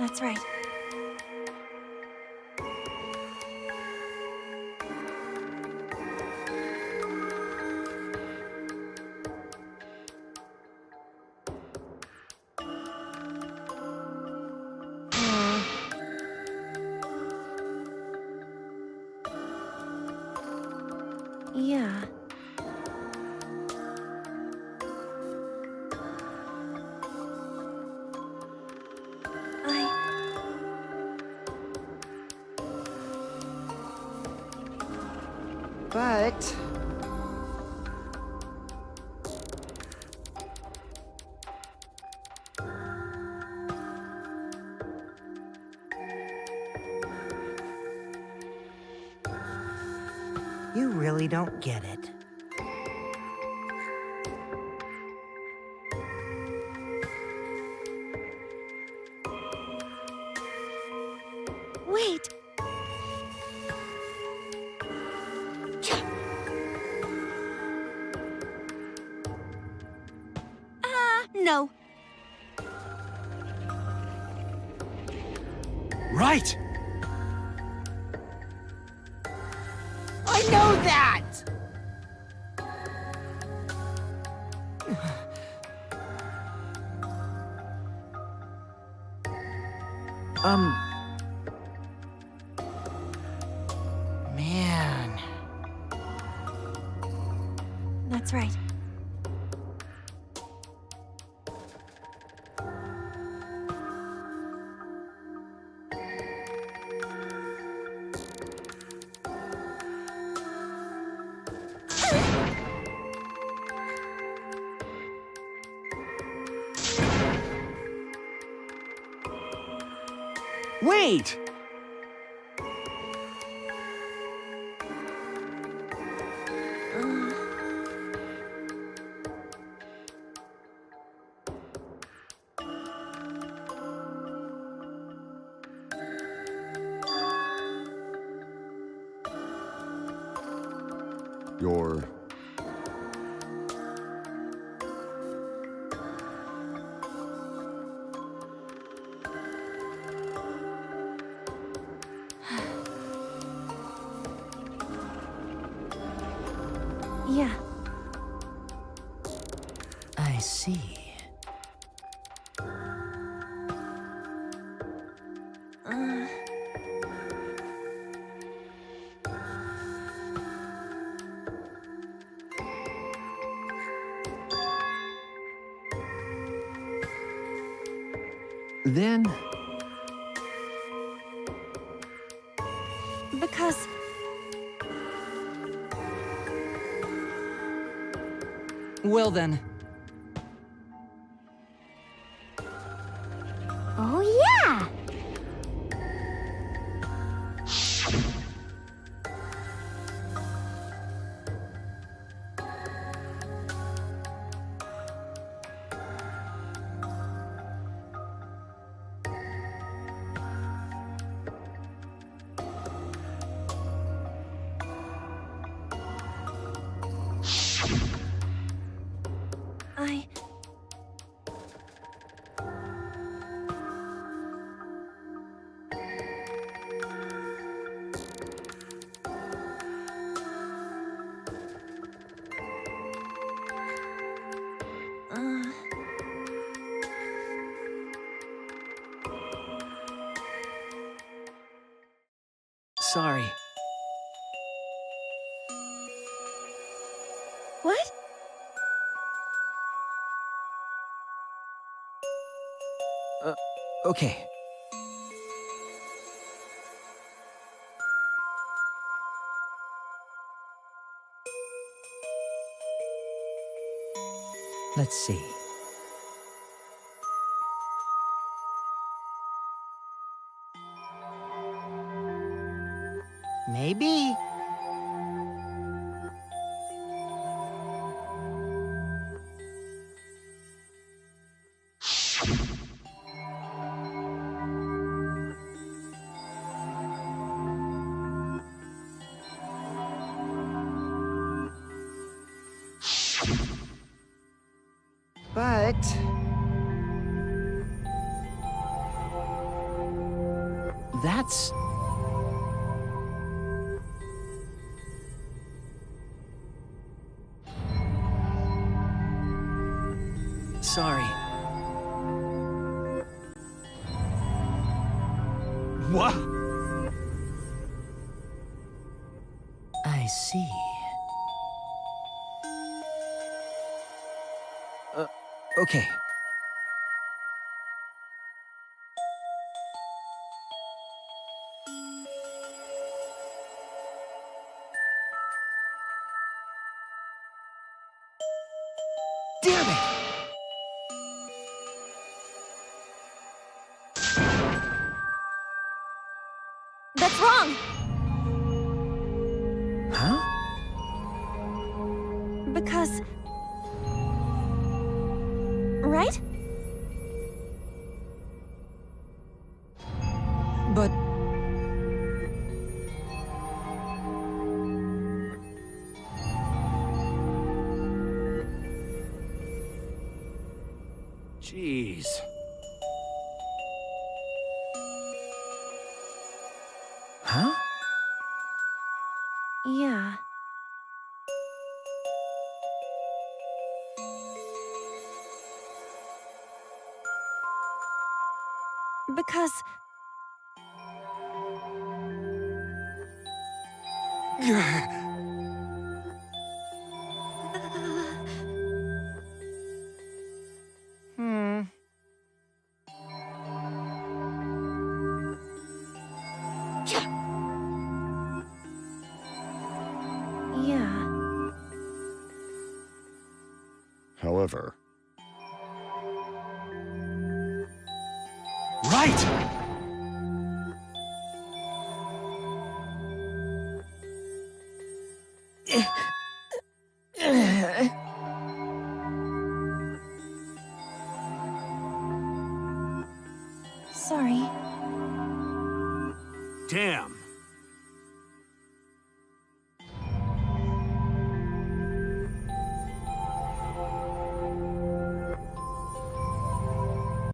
That's right. Yeah. But you really don't get it. Wait. No. Right! I know that! Man. That's right. Wait! You're... Yeah. I see. Then, Because... Well then, Oh, yeah! I... sorry. What? Okay. Let's see. Maybe. But... That's... Sorry. What? I see. Okay. Damn it! That's wrong! Huh? Because... Right? but Jeez. Huh? Yeah. Because... Yeah. However, Right! Sorry. Damn.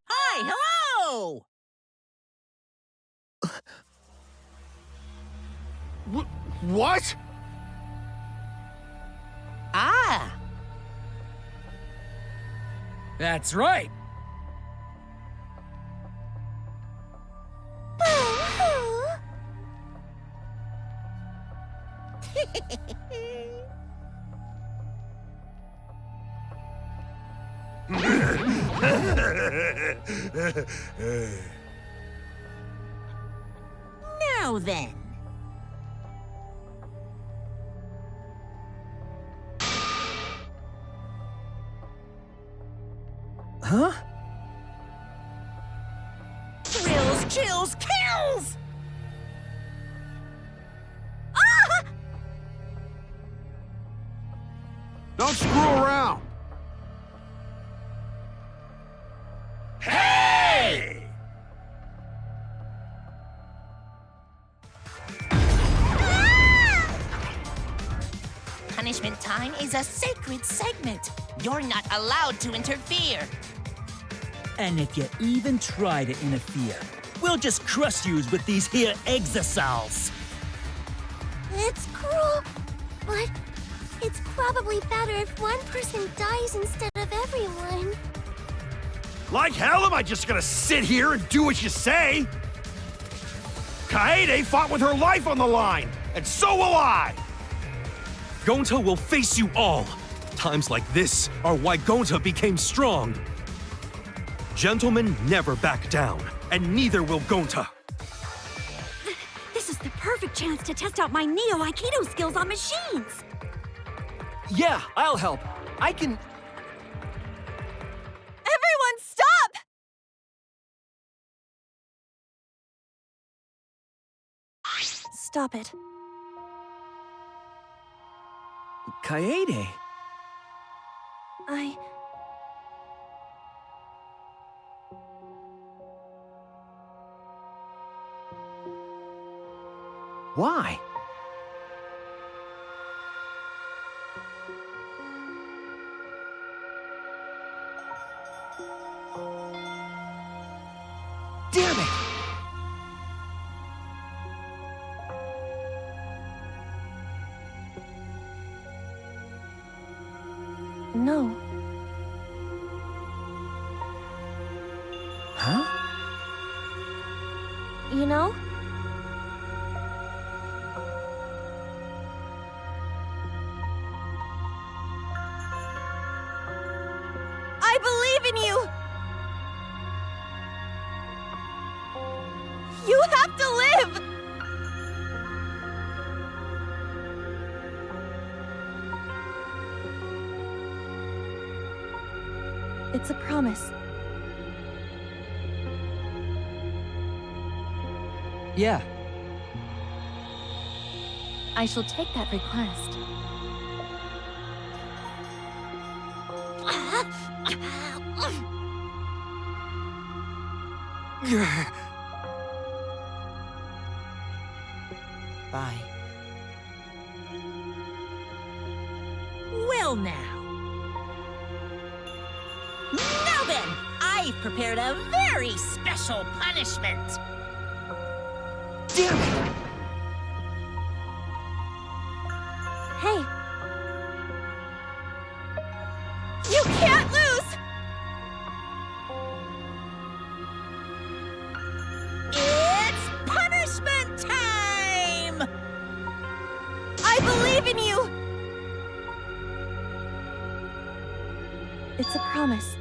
Hi, hello! What? Ah! That's right. Now then. Huh? Thrills, chills, kills! Ah! Don't screw around. Hey! Punishment time is a sacred segment. You're not allowed to interfere. And if you even try to interfere, we'll just crush yous with these here exosols. It's cruel, but it's probably better if one person dies instead of everyone. Like hell am I just gonna sit here and do what you say? Kaede fought with her life on the line, and so will I! Gonta will face you all. Times like this are why Gonta became strong. Gentlemen never back down, and neither will Gonta. This is the perfect chance to test out my Neo Aikido skills on machines. Yeah, I'll help. I can... Everyone, stop! Stop it. Kaede. Why? Damn it! No. Huh? You know? I believe in you! You have to live! It's a promise. Yeah. I shall take that request. Bye. Well now. Now then, I've prepared a very special punishment. Damn it! Hey. You can't lose! It's punishment time! I believe in you! It's a promise.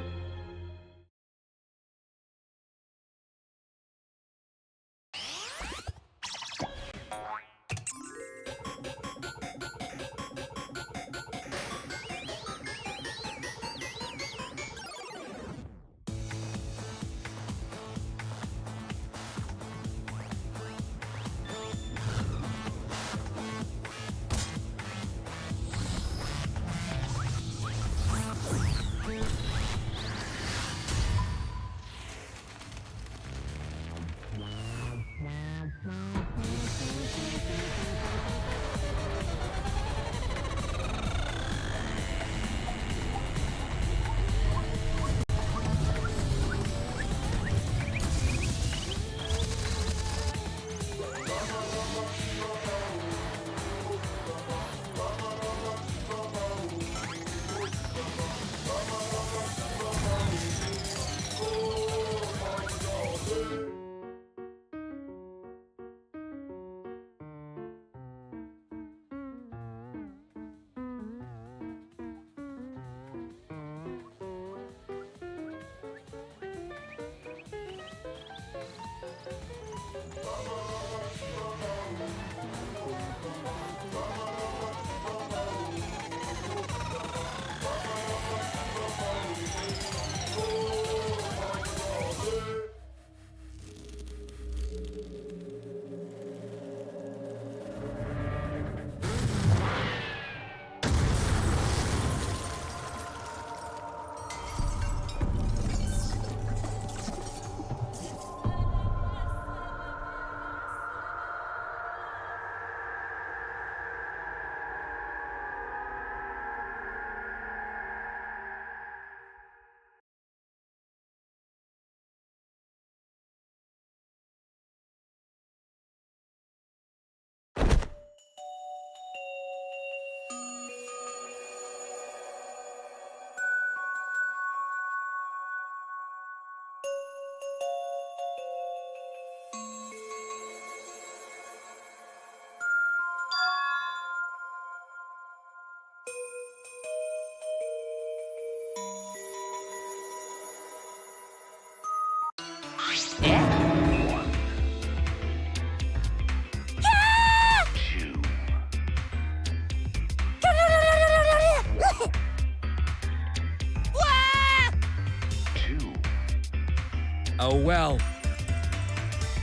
Oh well.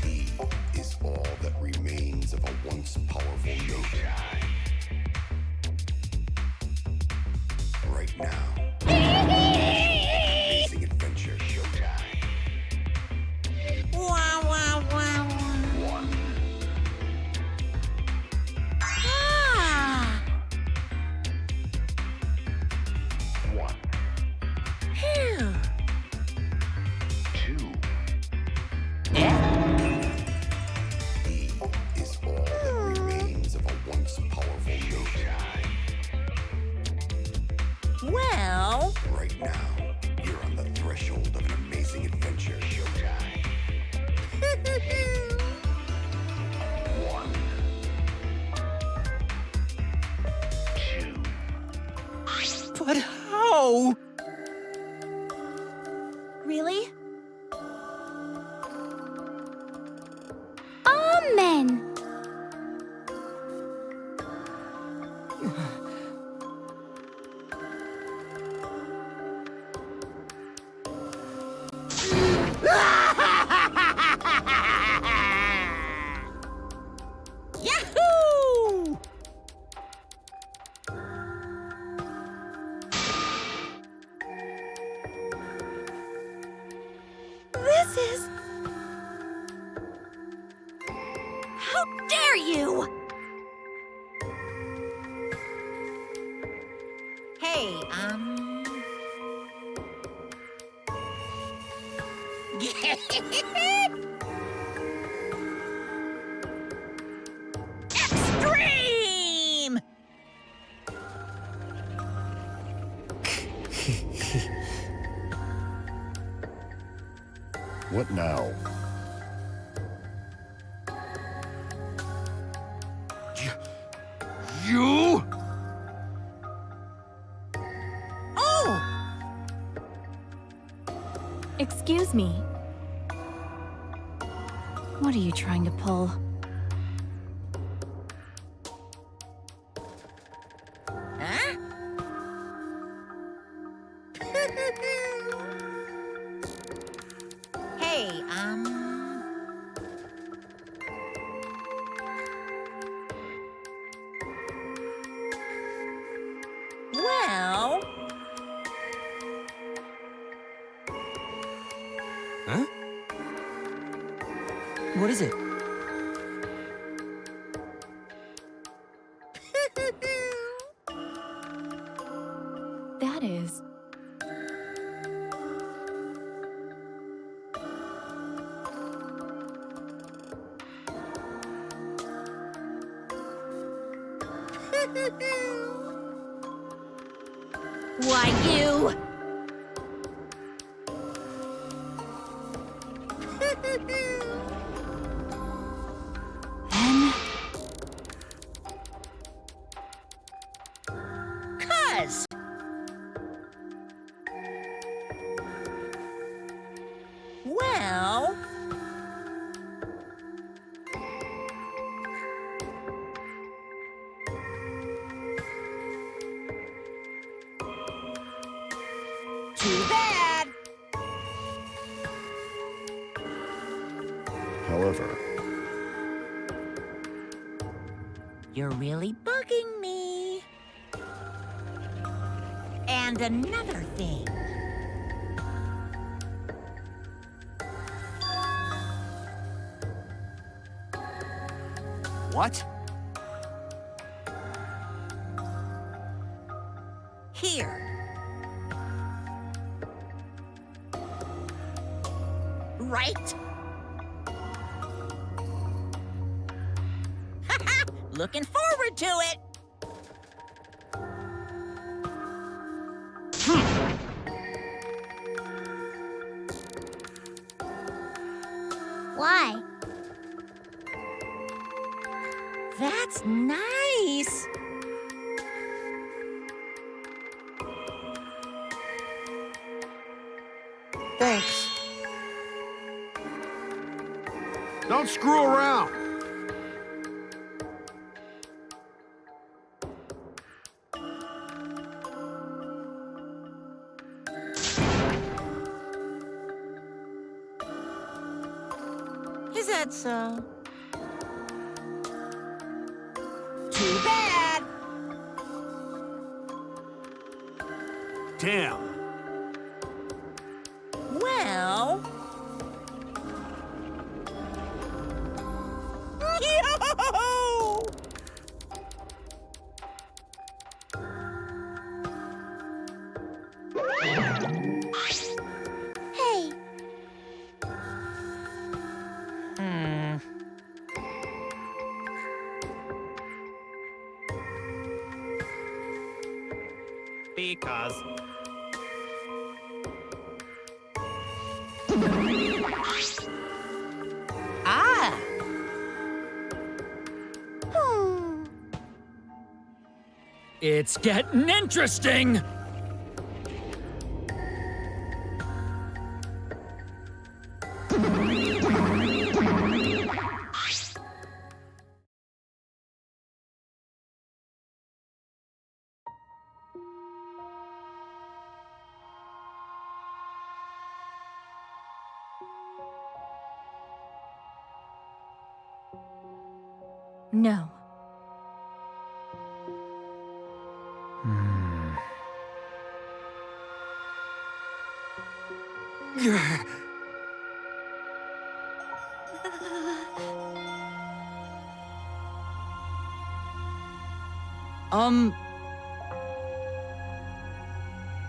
He is all that remains of a once powerful nation. Right now. Amazing adventure showtime. Wow, wow, wow. Ah! Phew. He is all that remains of a once powerful nation. Well... Right now, you're on the threshold of an amazing adventure showtime. But how? Really? Amen! Yahoo! This is... How dare you! Hey, Extreme! What now? You? Oh! Excuse me. What are you trying to pull? Huh? Hey, well... Huh? What is it? That is... Why, you... Then... 'Cause... Well... Too bad. However, You're really bugging me. And another thing. What? Here. Right? Looking forward to it. Why? That's nice. Thanks. Don't screw around. Is that so? Too bad. Damn. Well... Yo! Hey, Because. Ah! It's getting interesting! No.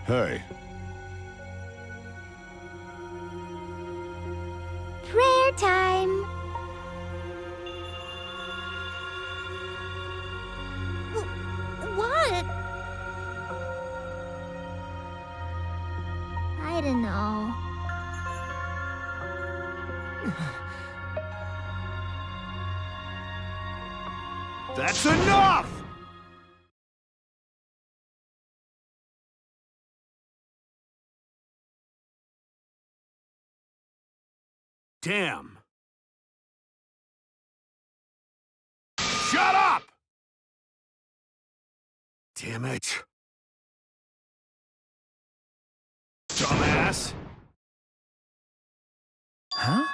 hey. time. What? I don't know. That's enough! Damn. Shut up! Damn it. Dumbass. Huh?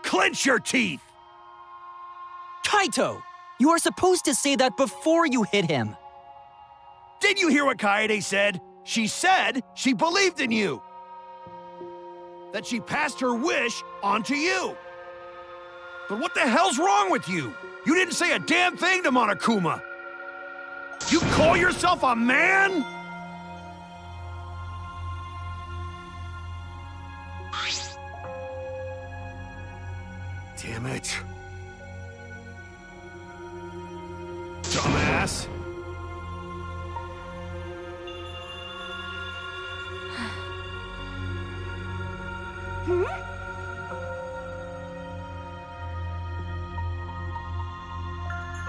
Clench your teeth! Kaito! You are supposed to say that before you hit him. Did you hear what Kaede said? She said she believed in you. That she passed her wish on to you. But what the hell's wrong with you? You didn't say a damn thing to Monokuma. You call yourself a man? Damn it. Dumbass.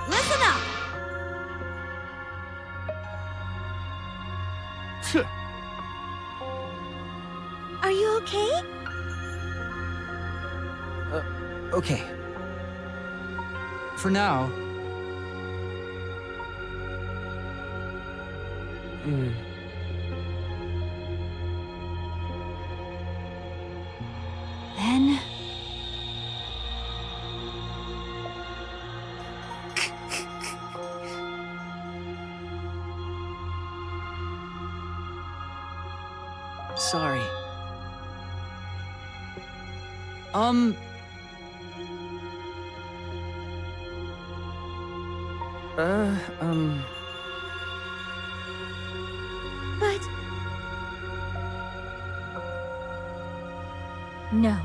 Listen up! Are you okay? Okay. For now. Then... Sorry. But... No.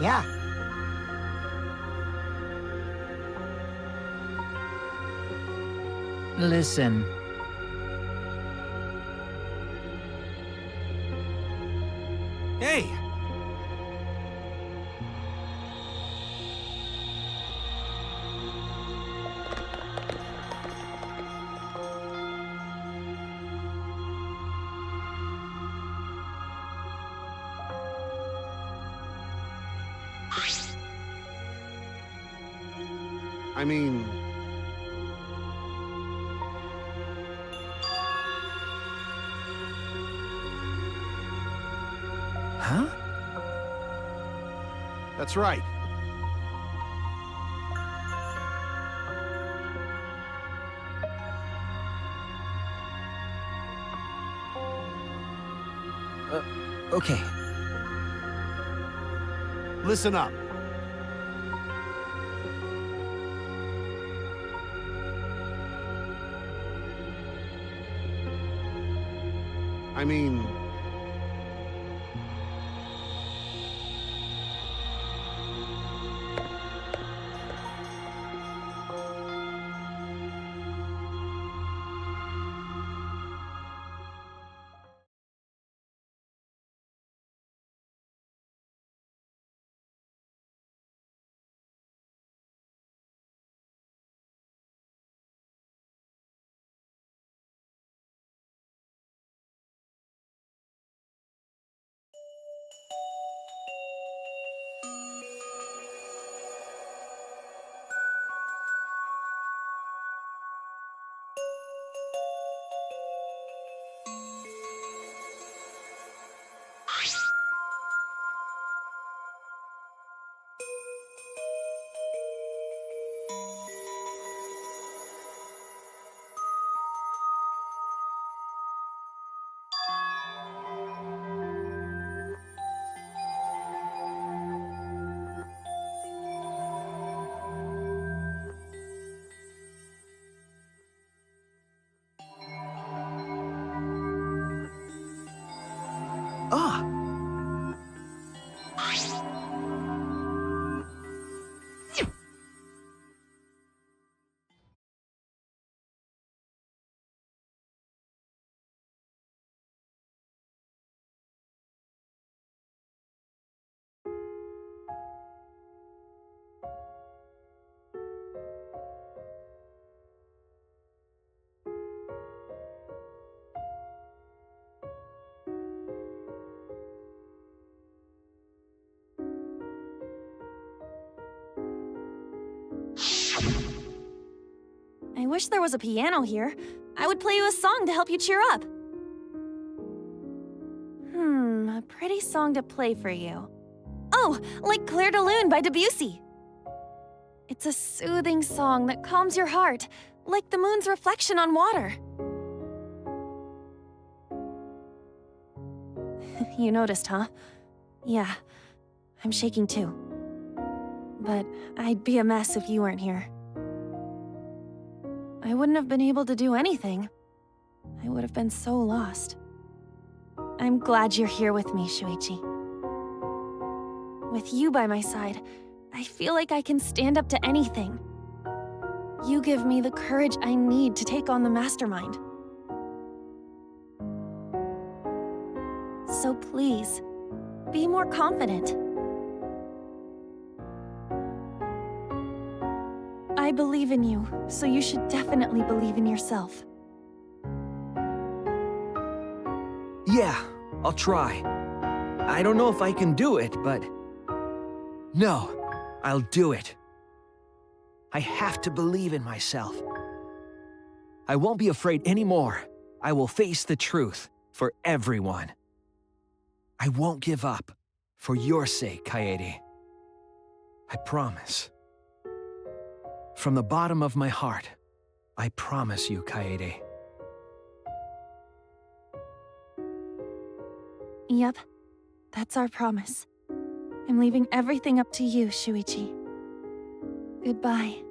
Yeah. Listen. Hey! I mean... Huh? That's right. Okay. Listen up. I mean... wish there was a piano here. I would play you a song to help you cheer up. A pretty song to play for you. Oh, like Clair de Lune by Debussy. It's a soothing song that calms your heart, like the moon's reflection on water. You noticed, huh? Yeah, I'm shaking too. But I'd be a mess if you weren't here. I wouldn't have been able to do anything. I would have been so lost. I'm glad you're here with me, Shuichi. With you by my side, I feel like I can stand up to anything. You give me the courage I need to take on the Mastermind. So please, be more confident. I believe in you, so you should definitely believe in yourself. Yeah, I'll try. I don't know if I can do it, but... No, I'll do it. I have to believe in myself. I won't be afraid anymore. I will face the truth for everyone. I won't give up. For your sake, Kaede. I promise. From the bottom of my heart, I promise you, Kaede. Yep, that's our promise. I'm leaving everything up to you, Shuichi. Goodbye.